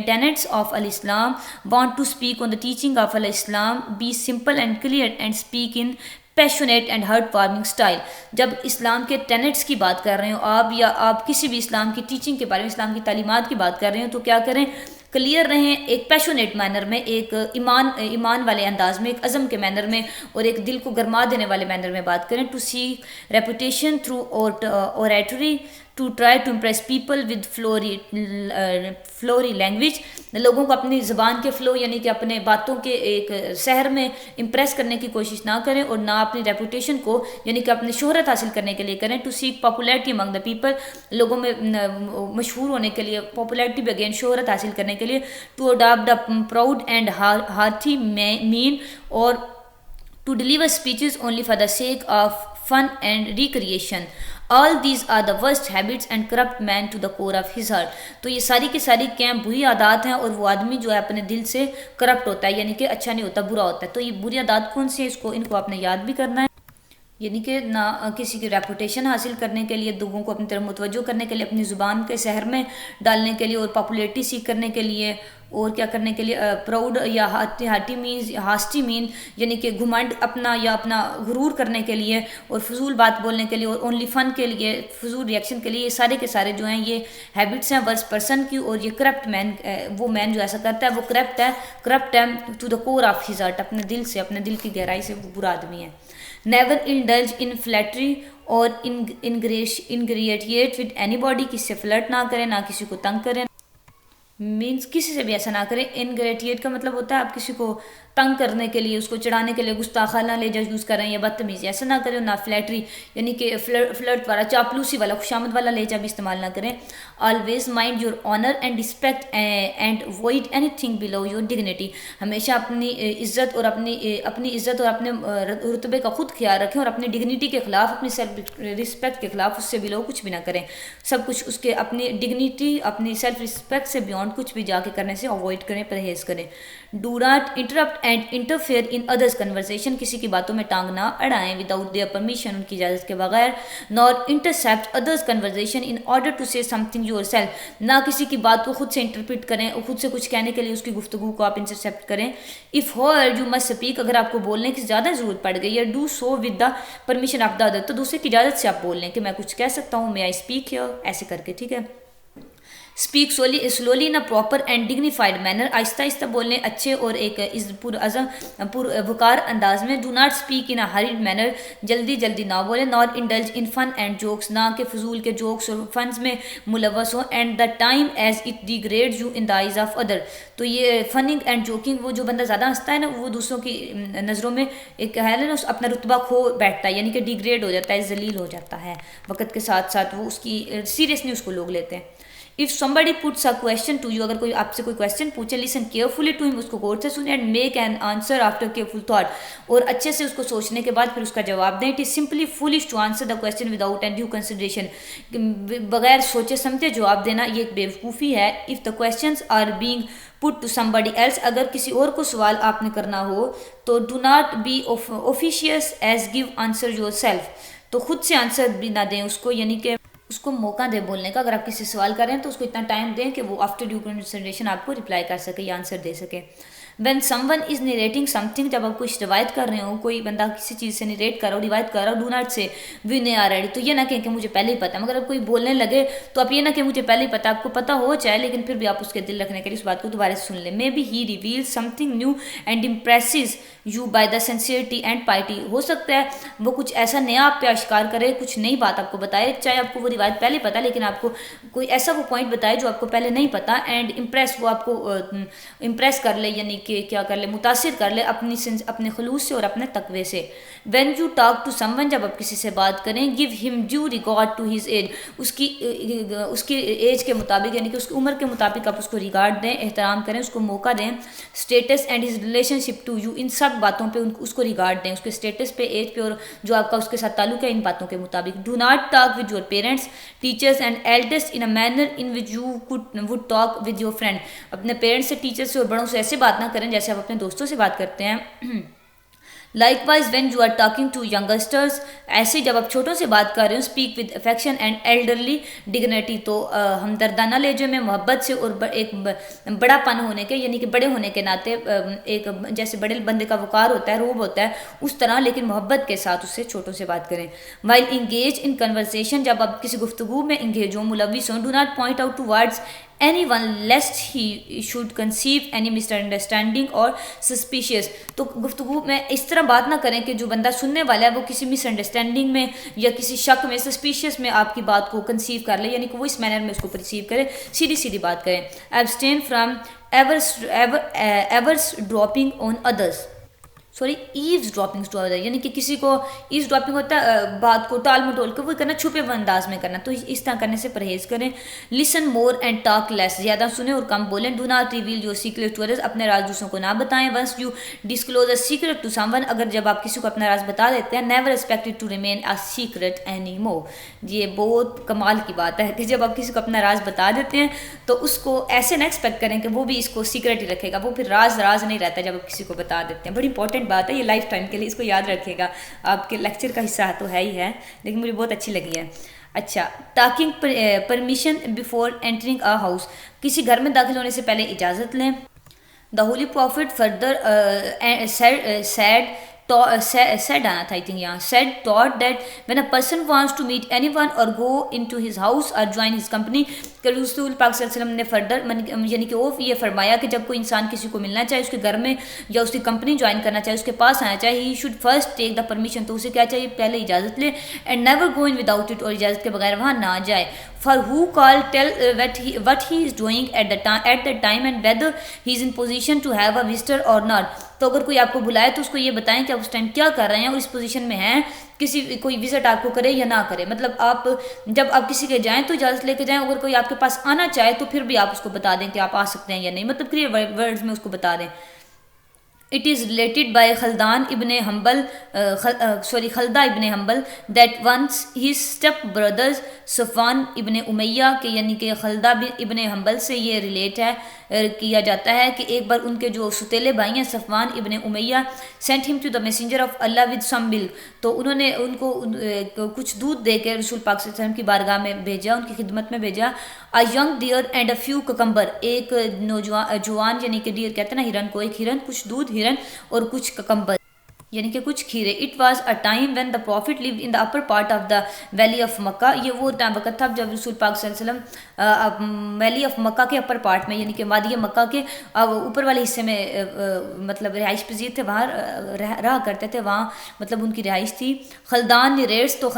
tenets of Al-Islam, want to speak on the teaching of Al-Islam, be simple and clear and speak in passionate and heart warming style. جب اسلام کے ٹینٹس کی بات کر رہے ہوں آپ، یا آپ کسی بھی اسلام کی ٹیچنگ کے بارے میں، اسلام کی تعلیمات کی بات کر رہے ہوں، تو کیا کریں، کلیئر رہیں، ایک پیشنیٹ مینر میں، ایک ایمان والے انداز میں، ایک عزم کے مینر میں، اور ایک دل کو گرما دینے والے مینر میں بات کریں. To see reputation through oratory, to try to impress people with flowery language, لوگوں کو اپنی زبان کے فلو یعنی کہ اپنے باتوں کے ایک سحر میں امپریس کرنے کی کوشش نہ کریں اور نہ اپنی ریپوٹیشن کو یعنی کہ اپنی شہرت حاصل کرنے کے لیے کریں. To seek popularity among the people, لوگوں میں مشہور ہونے کے لیے, پاپولیرٹی بگین شہرت حاصل کرنے کے لیے. To adopt the proud and haughty man, اور to deliver speeches only for the sake of fun and recreation. All these are the worst habits and corrupt man to the core of his heart. تو یہ ساری کی ساری کیا بری عادات ہیں, اور وہ آدمی جو ہے اپنے دل سے کرپٹ ہوتا ہے یعنی کہ اچھا نہیں ہوتا, برا ہوتا ہے. تو یہ بری عادات کون سی ہیں, ان کو آپ نے یاد بھی کرنا ہے. یعنی کہ نہ کسی کی ریپوٹیشن حاصل کرنے کے لیے, لوگوں کو اپنی طرف متوجہ کرنے کے لیے, اپنی زبان کے سحر میں ڈالنے کے لیے, اور پاپولیرٹی سیکھ کرنے کے لیے, اور کیا کرنے کے لیے, پراؤڈ یا ہاٹی مینز ہاسٹی مین یعنی کہ گھمنڈ اپنا یا اپنا غرور کرنے کے لیے, اور فضول بات بولنے کے لیے, اور اونلی فن کے لیے, فضول ریئیکشن کے لیے. یہ سارے کے سارے جو ہیں یہ ہیبٹس ہیں ورس پرسن کی. اور یہ کرپٹ مین, وہ مین جو ایسا کرتا ہے وہ کرپٹ ہے to the core of his heart, اپنے دل سے, اپنے دل کی گہرائی سے وہ برا آدمی ہے. نیور انڈلج ان فلیٹری اور انگریٹیٹ ود اینی باڈی, کسی سے فلرٹ نہ کریں, نہ کسی کو تنگ کریں, مینس کسی سے بھی ایسا نہ کریں. انگریٹیٹ کا مطلب ہوتا ہے آپ کسی کو تنگ کرنے کے لیے, اس کو چڑھانے کے لیے گستاخانہ لہجہ یوز کریں یا بدتمیزی, ایسا نہ کریں. نہ فلیٹری یعنی کہ فلرٹ والا, چاپلوسی والا, خوشامد والا لہجہ بھی استعمال نہ کریں. Always mind your honour and respect and avoid anything below your dignity. ہمیشہ اپنی عزت اور اپنی عزت اور اپنے رتبے کا خود خیال رکھیں, اور اپنی ڈگنیٹی کے خلاف, اپنی سیلف رسپیکٹ کے خلاف اس سے بلو کچھ بھی نہ کریں. سب کچھ اس کے اپنی ڈگنیٹی, اپنی سیلف رسپیکٹ سے بیونڈ کچھ بھی جا کے کرنے سے اوائڈ کریں, پرہیز کریں. Do not interrupt and interfere in others conversation, کسی کی باتوں میں ٹانگ نہ اڑائیں وداؤٹ دیئر پرمیشن, ان کی اجازت کے بغیر. Nor intercept others conversation in order to say some thing your self, نہ کسی کی بات کو خود سے انٹرپریٹ کریں, اور خود سے کچھ کہنے کے لیے اس کی گفتگو کو آپ انٹرسیپٹ کریں. If Hare you must speak, اگر آپ کو بولنے کی زیادہ ضرورت پڑ گئی ہے, do so with the permission of the other, تو دوسرے کی اجازت سے آپ بول لیں کہ میں کچھ کہہ سکتا ہوں, میں آئی اسپیک ہیئر, ایسے کر کے, ٹھیک ہے. Speak slowly in proper and dignified manner, آہستہ آہستہ بولنے اچھے اور ایک پر وقار انداز میں. Do not speak in ہریڈ manner, جلدی نہ بولیں. Not indulge in fun and jokes, نہ کہ فضول کے جوکس اور فنز میں ملوث ہوں. And the time as it degrade you in the eyes of other, تو یہ فننگ اینڈ جوکنگ, وہ جو بندہ زیادہ ہنستا ہے نا, وہ دوسروں کی نظروں میں ایک ہے نا اپنا رتبہ کھو بیٹھتا ہے, یعنی کہ ڈیگریڈ ہو جاتا ہے, ذلیل ہو جاتا ہے وقت کے ساتھ ساتھ. وہ اس کی سیریسلی اس کو لوگ لیتے ہیں. If somebody puts a question to you, اگر کوئی آپ سے کوئی کویشچن پوچھے, listen carefully to him, اس کو غور سے سنیں, and make an answer after careful thought, اور اچھے سے اس کو سوچنے کے بعد پھر اس کا جواب دیں. It is simply foolish to answer the question without due consideration, بغیر سوچے سمجھے جواب دینا یہ ایک بیوقوفی ہے. If the questions are being put to somebody else, اگر کسی اور کو سوال آپ نے کرنا ہو تو do not be officious as give answer yourself, تو خود سے آنسر بھی نہ دیں اس کو, یعنی کہ اس کو موقع دے بولنے کا. اگر آپ کسی سوال کر رہے ہیں تو اس کو اتنا ٹائم دیں کہ وہ آفٹر ڈیو کنسیڈریشن آپ کو رپلائی کر سکے یا آنسر دے سکے. When some one is narrating some thing, جب آپ کچھ روایت کر رہے ہوں, کوئی بندہ کسی چیز سے نریٹ کر رہا ہو, روایت کر رہا ہو, ڈو ناٹ سے وی نے آلریڈی, تو یہ نہ کہیں کہ مجھے پہلے ہی پتہ ہے. مگر اب کوئی بولنے لگے تو آپ یہ نہ کہ مجھے پہلے ہی پتہ, آپ کو پتہ ہو چاہے لیکن پھر بھی آپ اس کے دل رکھنے کے لیے اس بات کو دوبارہ سن لیں. May be he reveal something new and impresses you by the sincerity and piety, ہو سکتا ہے وہ کچھ ایسا نیا آپ پہ آشکار کرے, کچھ نئی بات آپ کو بتائے, چاہے آپ کو وہ روایت پہلے پتہ لیکن آپ کو کوئی ایسا وہ پوائنٹ بتائے جو آپ کو پہلے نہیں پتہ. اینڈ امپریس, وہ آپ کو امپریس کر لے, یعنی کہ کیا کر لے, متاثر کر لے اپنے خلوص سے اور اپنے تقوی سے. When you talk to someone, جب آپ کسی سے بات کریں, give him due regard to his age, اس کی ایج کے مطابق, یعنی کہ اس کی عمر کے مطابق آپ اس کو ریگارڈ دیں, احترام کریں, اس کو موقع دیں. Status and his relationship to you, ان سب باتوں پہ اس کو ریگارڈ دیں, اس کے اسٹیٹس پہ, ایج پہ, اور جو آپ کا اس کے ساتھ تعلق ہے ان باتوں کے مطابق. Do not talk with your parents, teachers and elders in a manner in which you would talk with your friend, اپنے پیرنٹس سے, ٹیچر سے اور بڑوں سے ایسے بات نہ کریں جیسے آپ اپنے دوستوں سے بات کرتے ہیں. Likewise when you are talking to youngsters, ایسے جب آپ چھوٹوں سے بات کر رہے ہو, speak with affection and elderly dignity, تو ہمدردانہ لہجے میں, محبت سے اور ایک بڑا پن ہونے کے, یعنی کہ بڑے ہونے کے ناطے, ایک جیسے بڑے بندے کا وقار ہوتا ہے, روب ہوتا ہے, اس طرح لیکن محبت کے ساتھ اس سے چھوٹوں سے بات کریں. وائل انگیج ان کنورسیشن, جب آپ کسی گفتگو میں انگیج ہوں, ملوث ہوں, do not point out towards anyone lest he should conceive any misunderstanding or suspicious. تو گفتگو میں اس طرح بات نہ کریں کہ جو بندہ سننے والا ہے وہ کسی مس انڈرسٹینڈنگ میں یا کسی شک میں سسپیشیس میں آپ کی بات کو کنسیو کر لے, یعنی کہ وہ اس مینر میں اس کو پرسیو کرے, سیدھی سیدھی بات کریں. abstain from eavesdropping on others, eavesdropping to other, یعنی کہ کسی کو ایوز ڈراپنگ ہوتا ہے بات کو ٹال مٹول کے وہ کرنا چھپے ہوئے انداز میں کرنا, تو اس طرح کرنے سے پرہیز کریں. لسن مور اینڈ ٹاک لیس, زیادہ سنیں اور کم بولیں. Do not reveal your secret to others, اپنے راز دوسروں کو نہ بتائیں. Once you disclose a secret to someone, اگر جب آپ کسی کو اپنا راز بتا دیتے ہیں, never expect it to remain a secret anymore. یہ بہت کمال کی بات ہے کہ جب آپ کسی کو اپنا راز بتا دیتے ہیں تو اس کو ایسے نہ ایکسپیکٹ کریں کہ وہ بھی اس کو سیکریٹ ہی رکھے گا, وہ پھر راز نہیں رہتا جب آپ کسی کو بتا دیتے ہیں. بڑی امپورٹنٹ بات ہے یہ لائف ٹائم کے لیے, اس کو یاد رکھیے گا. آپ کے لیکچر کا حصہ تو ہے ہی ہے, لیکن مجھے بہت اچھی لگی ہے. اچھا, talking permission before entering a house, کسی گھر میں داخل ہونے سے پہلے اجازت لیں. دا ہولی پروفٹ فردر said آنا تھا, I think یہاں said taught that when a person wants to meet anyone or go into his house or join his company, کہ رسول پاک صلی اللہ علیہ وسلم نے فردر یعنی کہ وہ یہ فرمایا کہ جب کوئی انسان کسی کو ملنا چاہے اس کے گھر میں یا اس کی کمپنی جوائن کرنا چاہے, اس کے پاس آنا چاہے, he should first take the permission, تو اسے کیا چاہیے, پہلے اجازت لے. and never go in without it, اور اجازت کے بغیر وہاں نہ جائے. for who call tell what he is doing at the time and whether he is in position to have a visitor or not. تو اگر کوئی آپ کو بلائے تو اس کو یہ بتائیں کہ آپ اس ٹائم کیا کر رہے ہیں اور اس پوزیشن میں ہیں کسی کوئی وزٹ آپ کو کرے یا نہ کرے. مطلب آپ جب آپ کسی کے جائیں تو اجازت لے کے جائیں, اگر کوئی آپ کے پاس آنا چاہے تو پھر بھی آپ اس کو بتا دیں کہ آپ آ سکتے ہیں یا نہیں, مطلب کلیئر ورڈز میں اس کو بتا دیں. It is related by Khalda ابن حنبل that once his step brothers صفوان ابن امیہ کے, یعنی کہ خلدہ ابن حنبل سے یہ ریلیٹ ہے کیا جاتا ہے کہ ایک بار ان کے جو ستیلے بھائی ہیں صفوان ابن امیہ sent him to the messenger of Allah with some milk, تو انہوں نے ان کو کچھ دودھ دے کے رسول پاک صلی اللہ علیہ وسلم کی بارگاہ میں بھیجا, ان کی خدمت میں بھیجا. a young deer and a few cucumber, ایک جوان یعنی کہ ڈیئر کہتے ہیں نا ہرن کو, ایک ہرن, کچھ دودھ ہرن اور کچھ ککمبر یعنی کہ کچھ کھیرے. It was a time when the prophet lived in the upper part of the valley of Mecca, یہ وہ وقت تھا جب رسول پاک صلی اللہ علیہ وسلم ویلی آف مکہ کے اپر پارٹ میں, یعنی کہ وادی مکہ کے اوپر والے حصے میں مطلب رہائش پذیر تھے, وہاں رہا کرتے تھے, وہاں مطلب ان کی رہائش تھی. خلدان نریٹس, تو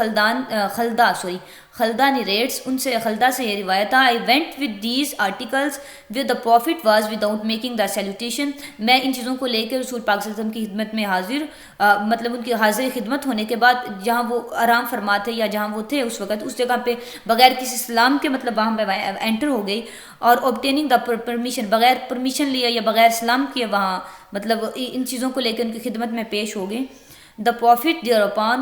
خلدہ نریٹس, ان سے خلدہ سے یہ روایت تھا. I went with these articles where the prophet was without making the salutation, میں ان چیزوں کو لے کے رسول پاک صلی اللہ علیہ وسلم کی خدمت میں حاضر مطلب ان کی حاضر خدمت ہونے کے بعد جہاں وہ آرام فرما تھے یا جہاں وہ تھے اس وقت, اس جگہ پہ بغیر کسی سلام کے مطلب وہاں پہ انٹر ہو گئی. اور obtaining the permission, بغیر پرمیشن لیا یا بغیر سلام کیے وہاں مطلب ان چیزوں کو لے کے ان کی خدمت میں پیش ہو گئی. The prophet thereupon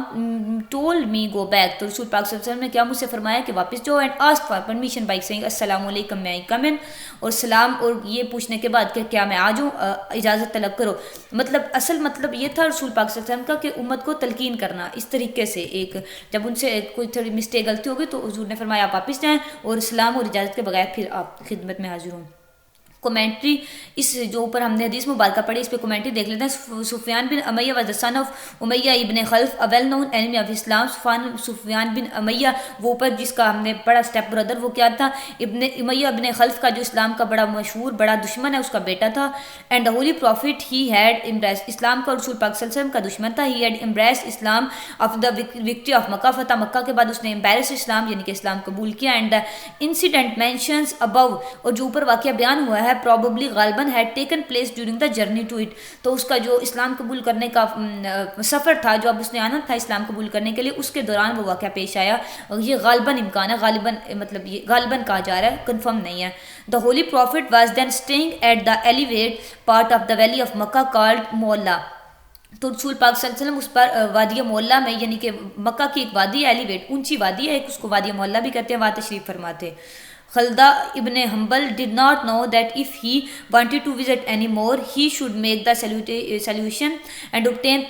told me go back, تو رسول پاک صلی اللہ علیہ وسلم نے کیا مجھ سے فرمایا کہ واپس جاؤ. and ask for permission by saying السلام علیکم, may I come in, اور سلام اور یہ پوچھنے کے بعد کہ کیا میں آ جاؤں, اجازت طلب کرو. مطلب اصل مطلب یہ تھا رسول پاک صلی اللہ علیہ وسلم کا کہ امت کو تلقین کرنا اس طریقے سے. ایک جب ان سے کوئی تھوڑی مسٹیک غلطی ہو گئی تو حضور نے فرمایا آپ واپس جائیں اور سلام اور اجازت کے بغیر پھر آپ خدمت میں حاضر ہوں. کومنٹری, اس جو اوپر ہم نے حدیث مبارکہ پڑھی اس پہ کومنٹری دیکھ لیتے ہیں. سفیان بن امیہ was the son of امیہ ابن خلف, a well known enemy of Islam. سفیان بن امیہ وہ اوپر جس کا ہم نے پڑھا اسٹیپ بردر, وہ کیا تھا, امیہ ابن خلف کا جو اسلام کا بڑا مشہور بڑا دشمن ہے, اس کا بیٹا تھا. And the holy prophet he had embraced, اسلام کا رسول پاک صلی اللہ علیہ وسلم کا دشمن تھا. he had embraced Islam of the victory of مکہ, فتح مکہ کے بعد اس نے embrace اسلام یعنی کہ اسلام قبول کیا. And the incident mentions above, اور جو اوپر واقعہ بیان ہوا ہے probably غالباً had taken place during the journey to it, تو اس کا جو اسلام قبول کرنے کا سفر تھا جو اب اس نے آنا تھا اسلام قبول کرنے کے لیے, اس کے دوران وہ واقعہ پیش آیا. یہ غالباً امکان ہے, غالباً مطلب یہ غالباً کہا جا رہا ہے, کنفرم نہیں ہے. the holy prophet was then staying at the elevated part of the valley of Makkah called Mualla, تو رسول پاک صلی اللہ علیہ وسلم اس پر وادی مولا میں, یعنی کہ مکہ کی ایک وادی ہے, ایلیویٹ اونچی وادی ہے ایک, اس کو وادی مولا بھی کہتے ہیں, وہاں تشریف فرماتے. خلدہ ابن حنبل did not know that if he wanted to visit anymore he should make the salutation and obtain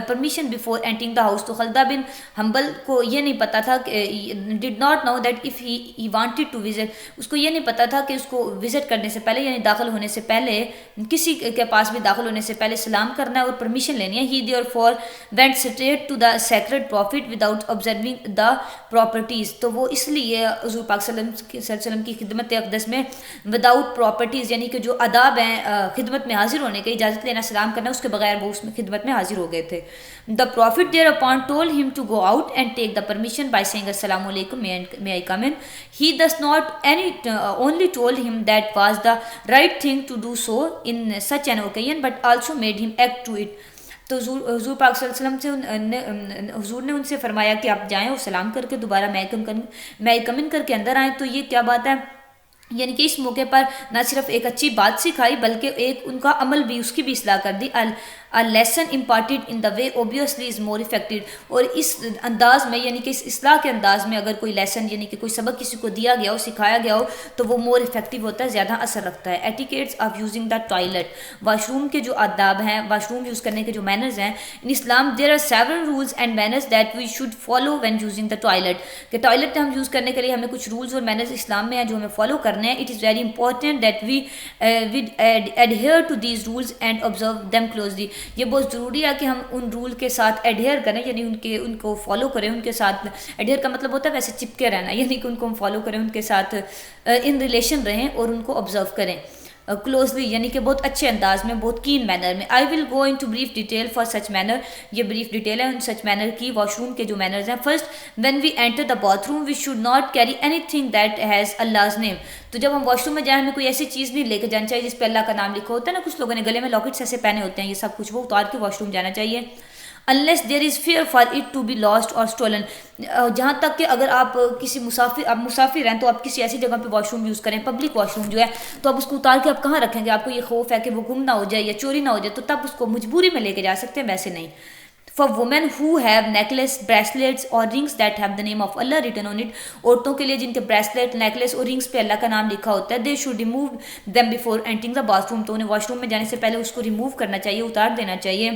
permission before entering the house. تو خلدہ بن حنبل کو یہ نہیں پتا تھا کہ did not know that if he wanted to visit, اس کو یہ نہیں پتا تھا کہ اس کو وزٹ کرنے سے پہلے یعنی داخل ہونے سے پہلے کسی کے پاس بھی داخل ہونے سے پہلے سلام کرنا ہے اور پرمیشن لینی ہے. he therefore went straight to the sacred prophet without observing the properties, تو وہ اس لیے حضور پاک صلی اللہ علیہ وسلم کی خدمت اقدس میں وداؤٹ پراپرٹیز یعنی کہ جو آداب ہیں خدمت میں حاضر ہونے کے، اجازت لینا سلام کرنا، اس کے بغیر وہ اس میں خدمت میں حاضر ہو گئے تھے. The Prophet thereupon told him to go out and take the permission by saying Assalamu alaikum, may I come in. He thus not only told him that was the right thing to do so in such an occasion, but also made him act to it. تو حضور پاک صلی اللہ علیہ وسلم سے حضور نے ان سے فرمایا کہ آپ جائیں اور سلام کر کے دوبارہ میں کم ان کر کے اندر آئیں. تو یہ کیا بات ہے، یعنی کہ اس موقع پر نہ صرف ایک اچھی بات سکھائی بلکہ ایک ان کا عمل بھی، اس کی بھی اصلاح کر دی. Lesson imparted in the way obviously is more affected. اور اس انداز میں یعنی کہ اس اصلاح کے انداز میں اگر کوئی لیسن یعنی کہ کوئی سبق کسی کو دیا گیا ہو، سکھایا گیا ہو، تو وہ مور افیکٹو ہوتا ہے، زیادہ اثر رکھتا ہے. Etiquettes of using the toilet, wash room کے جو آداب ہیں، واش روم یوز کرنے کے جو مینرز ہیں in Islam. There are several rules and manners that we should follow when using the toilet. کہ ٹوائلٹ ہم یوز کرنے کے لیے ہمیں کچھ رولز اور مینرز اسلام میں ہیں جو ہمیں فالو کرنے ہیں. It is very important that we adhere to these rules and observe them closely. یہ بہت ضروری ہے کہ ہم ان رول کے ساتھ ایڈہیئر کریں، یعنی ان کو فالو کریں. ان کے ساتھ ایڈہیئر کا مطلب ہوتا ہے ویسے چپکے رہنا، یعنی کہ ان کو ہم فالو کریں، ان کے ساتھ ان ریلیشن رہیں اور ان کو آبزرو کریں کلوزلی، یعنی کہ بہت اچھے انداز میں، بہت کین مینر میں. I will go in to brief detail for such manner. یہ بریف ڈیٹیل ہے ان سچ مینر کی، واش روم کے جو مینرز ہیں. First, when we enter the bathroom we should not carry anything that has Allah's name. تو جب ہم wash room میں جائیں ہمیں کوئی ایسی چیز نہیں لے کے جانا چاہیے جس پہ اللہ کا نام لکھا ہوتا ہے نا. کچھ لوگوں نے گلے میں لاکٹس ایسے پہنے ہوتے ہیں، یہ سب کچھ وہ اتار کے واش روم جانا چاہیے. unless there is fear for it to be lost or stolen. جہاں تک کہ اگر آپ کسی مسافر ہیں تو آپ کسی ایسی جگہ پہ واش روم یوز کریں، پبلک واش روم جو ہے، تو آپ اس کو اتار کے آپ کہاں رکھیں گے؟ آپ کو یہ خوف ہے کہ وہ گم نہ ہو جائے یا چوری نہ ہو جائے، تو تب اس کو مجبوری میں لے کے جا سکتے ہیں، ویسے نہیں. For women who have necklace, bracelets or rings that have the name of Allah written on it. عورتوں کے لیے جن کے بریسلیٹ، نیکلس اور رنگس پہ اللہ کا نام لکھا ہوتا ہے. They should remove them before entering the bathroom. تو انہیں واش روم میں جانے سے پہلے اس کو ریموو کرنا چاہیے، اتار دینا چاہیے.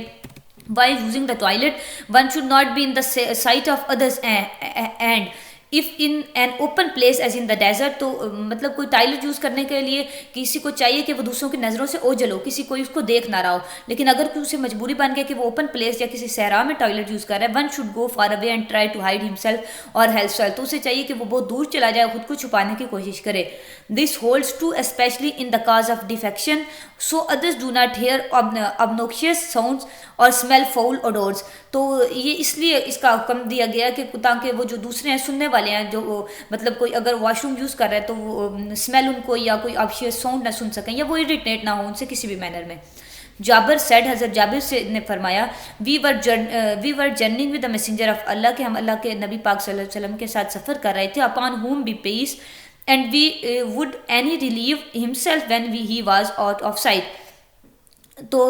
While using the toilet, one should not be in the sight of others and if in an open place as in the desert. تو مطلب کوئی ٹوائلٹ یوز کرنے کے لیے کسی کو چاہیے کہ وہ دوسروں کی نظروں سے اوجھل ہو، کسی کو اس کو دیکھ نہ رہا ہو. لیکن اگر کوئی اسے مجبوری بن گیا کہ وہ اوپن پلیس یا کسی صحرا میں ٹوائلٹ یوز کر رہا ہے، one should go far away and try to hide himself or help self. تو اسے چاہیے کہ وہ بہت دور چلا جائے، خود کو چھپانے کی کوشش کرے. This holds too especially in the cause of defecation so others do not hear obnoxious sounds اور smell foul odors. تو یہ اس لیے اس کا حکم دیا گیا کہ تاکہ وہ جو دوسرے ہیں سننے والے ہیں، جو مطلب کوئی اگر واش روم یوز کر رہا ہے تو وہ اسمیل ان کو یا کوئی obnoxious ساؤنڈ نہ سن سکیں، یا وہ اریٹیٹ نہ ہو ان سے کسی بھی مینر میں. جابر سیڈ، حضرت جابر سے نے فرمایا، وی ور جرننگ ود دا میسنجر آف اللہ، کہ ہم اللہ کے نبی پاک صلی اللہ علیہ وسلم کے ساتھ سفر کر رہے تھے. Upon whom be peace and we would any relieve himself when he was out of sight. تو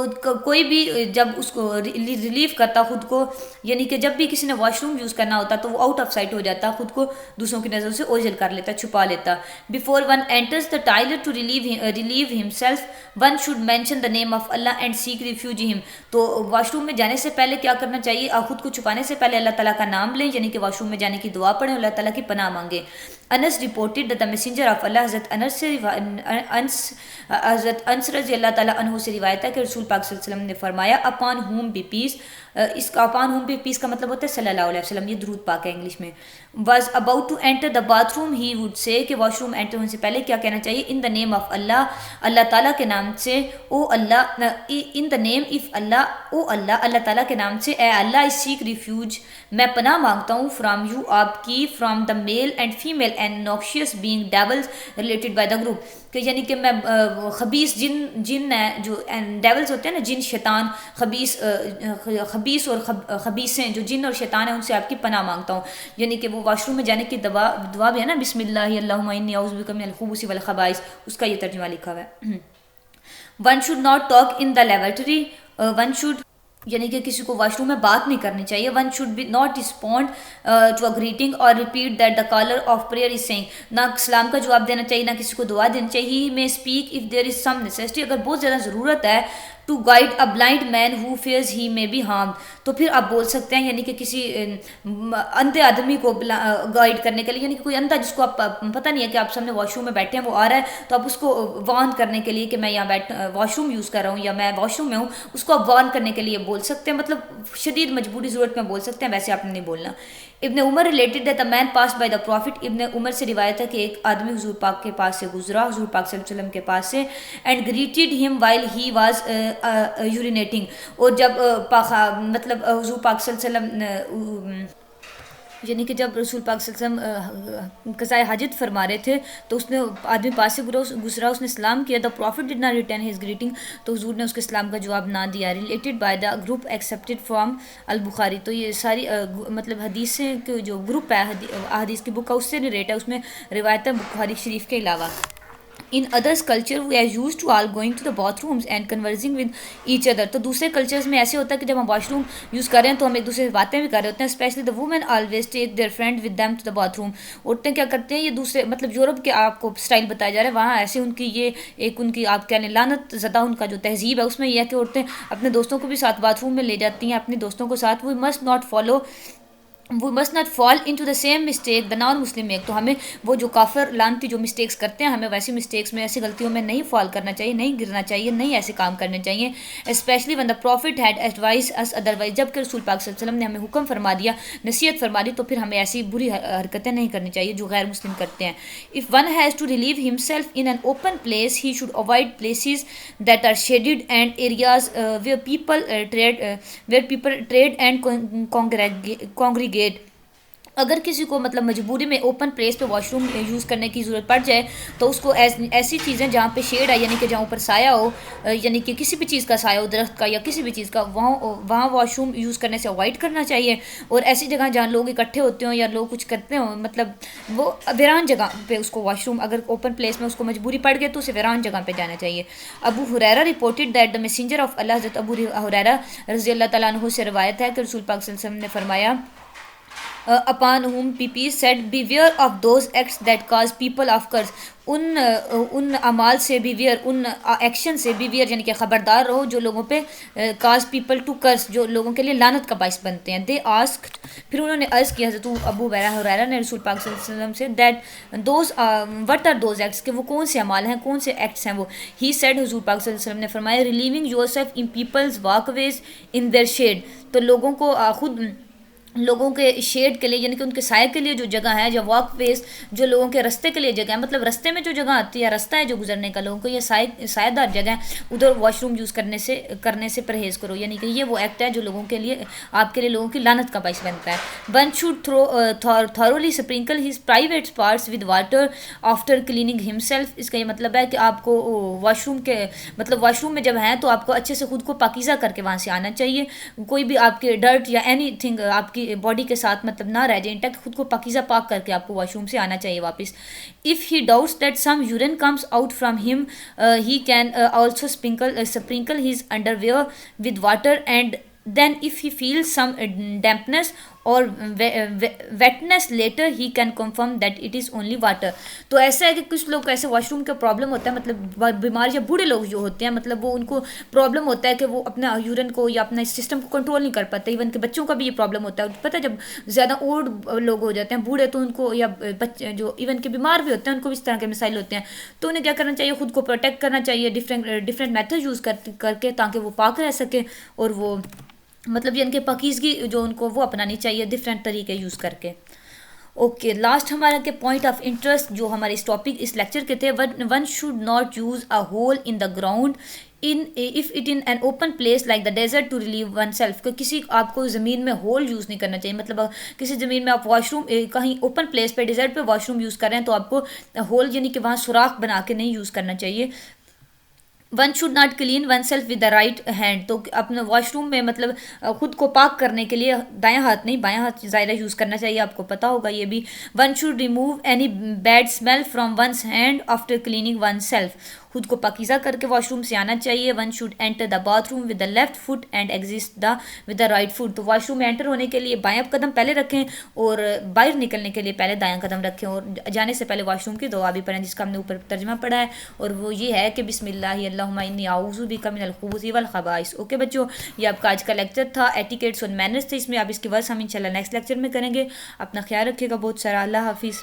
کوئی بھی جب اس کو ریلیف کرتا خود کو، یعنی کہ جب بھی کسی نے واش روم یوز کرنا ہوتا تو وہ آؤٹ آف سائٹ ہو جاتا، خود کو دوسروں کی نظروں سے اوجھل کر لیتا، چھپا لیتا. Before one enters the toilet to relieve himself one should mention the name of Allah and seek refuge him. تو واش روم میں جانے سے پہلے کیا کرنا چاہیے؟ خود کو چھپانے سے پہلے اللہ تعالیٰ کا نام لیں، یعنی کہ واش روم میں جانے کی دعا پڑھیں، اللہ تعالیٰ کی پناہ مانگیں. انس reported the messenger of Allah, حضرت انس رضی اللہ تعالیٰ عنہ سے روایت ہے کہ رسول پاک صلی اللہ علیہ وسلم نے فرمایا، اپان ہوم بی پیس. اس کا اپان ہوم بی پیس کا مطلب ہوتا ہے صلی اللہ علیہ وسلم، یہ درود پاک ہے انگلش میں. Was about to enter the bathroom he would سے، کہ واش روم انٹر ہونے سے پہلے کیا کہنا چاہیے؟ ان دا نیم آف اللہ، اللہ تعالیٰ کے نام سے. او اللہ، ان دا نیم اف اللہ، او اللہ، اللہ تعالیٰ کے نام سے. اے اللہ، آئی سیک ریفیوج، میں پناہ مانگتا ہوں، فرام یو، آپ کی، from the male and female and noxious being devils related by the group. کہ یعنی کہ میں خبیث جن ہیں، جو ڈیولز ہوتے ہیں نا، جن شیطان، خبیث اور خبیثیں جو جن اور شیطان ہیں، ان سے آپ کی پناہ مانگتا ہوں. یعنی کہ وہ واش روم میں جانے کی دعا بھی ہے نا، بسم اللہ اللہم انی اعوذ بک من الخبث والخبائث، اس کا یہ ترجمہ لکھا ہوا ہے. One should not talk in the laboratory, one should یعنی کہ کسی کو واش روم میں بات نہیں کرنی چاہیے. One should be not respond to a greeting or repeat that the caller of prayer is saying. نہ سلام کا جواب دینا چاہیے، نہ کسی کو دعا دینی چاہیے. He may speak if there is some necessity, اگر بہت زیادہ ضرورت ہے to guide a blind man who fears he may be harm. تو پھر آپ بول سکتے ہیں یعنی کہ کسی اندھے آدمی کو گائڈ کرنے کے لیے، یعنی کہ کوئی اندھا جس کو آپ پتہ نہیں ہے کہ آپ سامنے واش روم میں بیٹھے ہیں، وہ آ رہا ہے تو آپ اس کو وارن کرنے کے لیے کہ میں یہاں واش روم یوز کر رہا ہوں یا میں واش روم میں ہوں، اس کو آپ وارن کرنے کے لیے بول سکتے ہیں، مطلب شدید مجبوری ضرورت میں بول سکتے ہیں، ویسے آپ نے نہیں بولنا. Ibn Umar related that a man pass by the prophet. Ibn Umar سے روایت ہے کہ ایک آدمی حضور پاک کے پاس سے گزرا، حضور پاک صلی اللہ علیہ وسلم کے پاس سے، اینڈ گریٹڈ ہم وائل ہی واز یورینیٹنگ. اور جب مطلب حضور پاک صلی اللہ علیہ وسلم یعنی کہ جب رسول پاک صلی اللہ علیہ وسلم قضائے حاجت فرما رہے تھے تو اس نے آدمی پاس سے گزرا، اس نے سلام کیا. The prophet did not return his greeting. تو حضور نے اس کے سلام کا جواب نہ دیا. Related by the group excepted from al-Bukhari. تو یہ ساری مطلب حدیثیں جو گروپ ہے حدیث کی بک کا، اس سے ریلیٹ ہے، اس میں روایت ہے بخاری شریف کے علاوہ. In others culture we are used to all going to the bathrooms and conversing with each other. تو دوسرے کلچرز میں ایسے ہوتا ہے کہ جب ہم واش روم یوز کر رہے ہیں تو ہم ایک دوسرے سے باتیں بھی کر رہے ہوتے ہیں. Especially the women always take their friend with them to the bathroom. عورتیں کیا کرتے ہیں، یہ دوسرے مطلب یورپ کے آپ کو اسٹائل بتایا جا رہا ہے، وہاں ایسے ان کی یہ ایک ان کی آپ کہہ لیں لعنت زدہ ان کا جو تہذیب ہے، اس میں یہ ہے کہ عورتیں اپنے دوستوں کو بھی ساتھ باتھ روم میں لے جاتی ہیں، اپنے دوستوں کو ساتھ. we must not fall into the same mistake the non-Muslim make. تو ہمیں وہ جو کافر لعنتی جو مسٹیکس کرتے ہیں، ہمیں ویسی مسٹیکس میں، ایسی غلطیوں میں نہیں فال کرنا چاہیے، نہیں گرنا چاہیے، نہیں ایسے کام کرنے چاہیے. Especially when the prophet had advised us otherwise. جب کہ رسول پاک صلی اللہ علیہ وسلم نے ہمیں حکم فرما دیا، نصیحت فرما دی، تو پھر ہمیں ایسی بری حرکتیں نہیں کرنی چاہیے جو غیر مسلم کرتے ہیں. if one has to relieve himself in an open place he should avoid places that are shaded and areas where people trade and congregate. اگر کسی کو مطلب مجبوری میں اوپن پلیس پہ واش روم یوز کرنے کی ضرورت پڑ جائے تو اس کو ایسی چیزیں جہاں پہ شیڈ ہے، یعنی کہ جہاں اوپر سایہ ہو، یعنی کہ کسی بھی چیز کا سایہ ہو، درخت کا یا کسی بھی چیز کا، وہاں واش روم یوز کرنے سے اوائڈ کرنا چاہیے. اور ایسی جگہ جہاں لوگ اکٹھے ہوتے ہوں یا لوگ کچھ کرتے ہوں، مطلب وہ ویران جگہ پہ اس کو واش روم، اگر اوپن پلیس میں اس کو مجبوری پڑ گئی تو اسے ویران جگہ پہ جانا چاہیے. Abu Hurairah reported that the messenger of Allah. حضرت ابو ہریرہ رضی اللہ تعالیٰ عنہ سے روایت ہے کہ رسول پاک صلی اللہ علیہ وسلم نے فرمایا upon whom PP said beware of those acts that cause people of curse. ان اعمال سے بیویئر، ان ایکشن سے بیویئر، یعنی کہ خبردار رہو جو لوگوں پہ کاز پیپل ٹو کرس، جو لوگوں کے لیے لعنت کا باعث بنتے ہیں. دے آسکڈ. پھر انہوں نے عرض کیا حضرت ابو ہریرہ نے رسول پاک صلی اللہ علیہ وسلم سے that those what are those acts, کہ وہ کون سے اعمال ہیں، کون سے ایکٹس ہیں وہ. ہی سیڈ، حضور پاک صلی اللہ علیہ وسلم نے فرمایا relieving yourself in people's walkways in their shade. تو لوگوں کو خود لوگوں کے شیڈ کے لیے، یعنی کہ ان کے سائے کے لیے جو جگہ ہے، یا واک ویز جو لوگوں کے رستے کے لیے جگہ ہے، مطلب رستے میں جو جگہ آتی ہے، رستہ ہے جو گزرنے کا لوگوں کو، یہ سایہ دار جگہ ہے، ادھر واش روم یوز کرنے سے پرہیز کرو. یعنی کہ یہ وہ ایکٹ ہے جو لوگوں کے لیے، آپ کے لیے لوگوں کی لعنت کا باعث بنتا ہے. One should thoroughly sprinkle his private parts with water after cleaning himself. اس کا یہ مطلب ہے کہ آپ کو واش روم میں جب ہیں تو آپ کو اچھے سے خود کو پاکیزہ کر کے وہاں سے آنا چاہیے. کوئی بھی آپ کے ڈرٹ یا اینی تھنگ آپ کی باڈی کے ساتھ مطلب نہ رہ جائے انٹیکٹ، خود کو پاکیزہ پاک کر کے آپ کو واش روم سے آنا چاہیے واپس. if he doubts that some urine comes out from him he can also sprinkle his underwear with water, and then if he feels some dampness اور wetness later he can confirm that it is only water. تو ایسا ہے کہ کچھ لوگ ایسے wash room کا problem ہوتا ہے، مطلب بیمار یا بوڑھے لوگ جو ہوتے ہیں، مطلب وہ ان کو پرابلم ہوتا ہے کہ وہ اپنا یورین کو یا اپنا سسٹم کو کنٹرول نہیں کر پاتے. ایون کہ بچوں کا بھی یہ پرابلم ہوتا ہے. پتہ ہے جب زیادہ اولڈ لوگ ہو جاتے ہیں، بوڑھے، تو ان کو، یا بچے جو ایون کہ بیمار بھی ہوتے ہیں، ان کو بھی اس طرح کے مسائل ہوتے ہیں. تو انہیں کیا کرنا چاہیے، خود کو پروٹیکٹ کرنا چاہیے ڈفرینٹ میتھڈ یوز کر کے، تاکہ وہ پاک رہ سکے، اور وہ مطلب یہ ان کے پاکیزگی جو ان کو وہ اپنانی چاہیے ڈفرینٹ طریقے یوز کر کے. اوکے، لاسٹ ہمارا کہ پوائنٹ آف انٹرسٹ جو ہمارے اس ٹاپک اس لیکچر کے تھے، one should not use a whole in the ground if it in an open place like the desert to relieve oneself. کہ کسی آپ کو زمین میں ہول یوز نہیں کرنا چاہیے. مطلب کسی زمین میں آپ واش روم کہیں اوپن پلیس پہ ڈیزرٹ پہ واش روم یوز کر رہے ہیں تو آپ کو ہول یعنی کہ وہاں سوراخ بنا کے نہیں یوز کرنا چاہیے. One should not clean one self with the right hand. تو اپنے واش روم میں مطلب خود کو پاک کرنے کے لیے دایاں ہاتھ نہیں، بایاں ہاتھ ظاہرہ یوز کرنا چاہیے، آپ کو پتہ ہوگا یہ بھی. One should remove any bad smell from one's hand after cleaning oneself. خود کو پاکیزہ کر کے واش روم سے آنا چاہیے. One should enter the bathroom with the left foot and exit the with the right foot. تو washroom میں انٹر ہونے کے لیے بایاں قدم پہلے رکھیں اور باہر نکلنے کے لیے پہلے دایاں قدم رکھیں, اور جانے سے پہلے واش روم کی دعا بھی پڑھیں جس کا ہم نے اوپر ترجمہ پڑھا ہے, اور وہ یہ ہے کہ بسم اللہ اللہم انی اعوذ بک من الخبث والخبائث. اوکے بچوں, یہ آپ کا آج کا لیکچر تھا, ایٹیکیٹس اور مینرز تھے اس میں. اب اس کے بعد ہم انشاءاللہ نیکسٹ لیکچر میں کریں گے. اپنا خیال رکھیے گا بہت سارا. اللہ حافظ.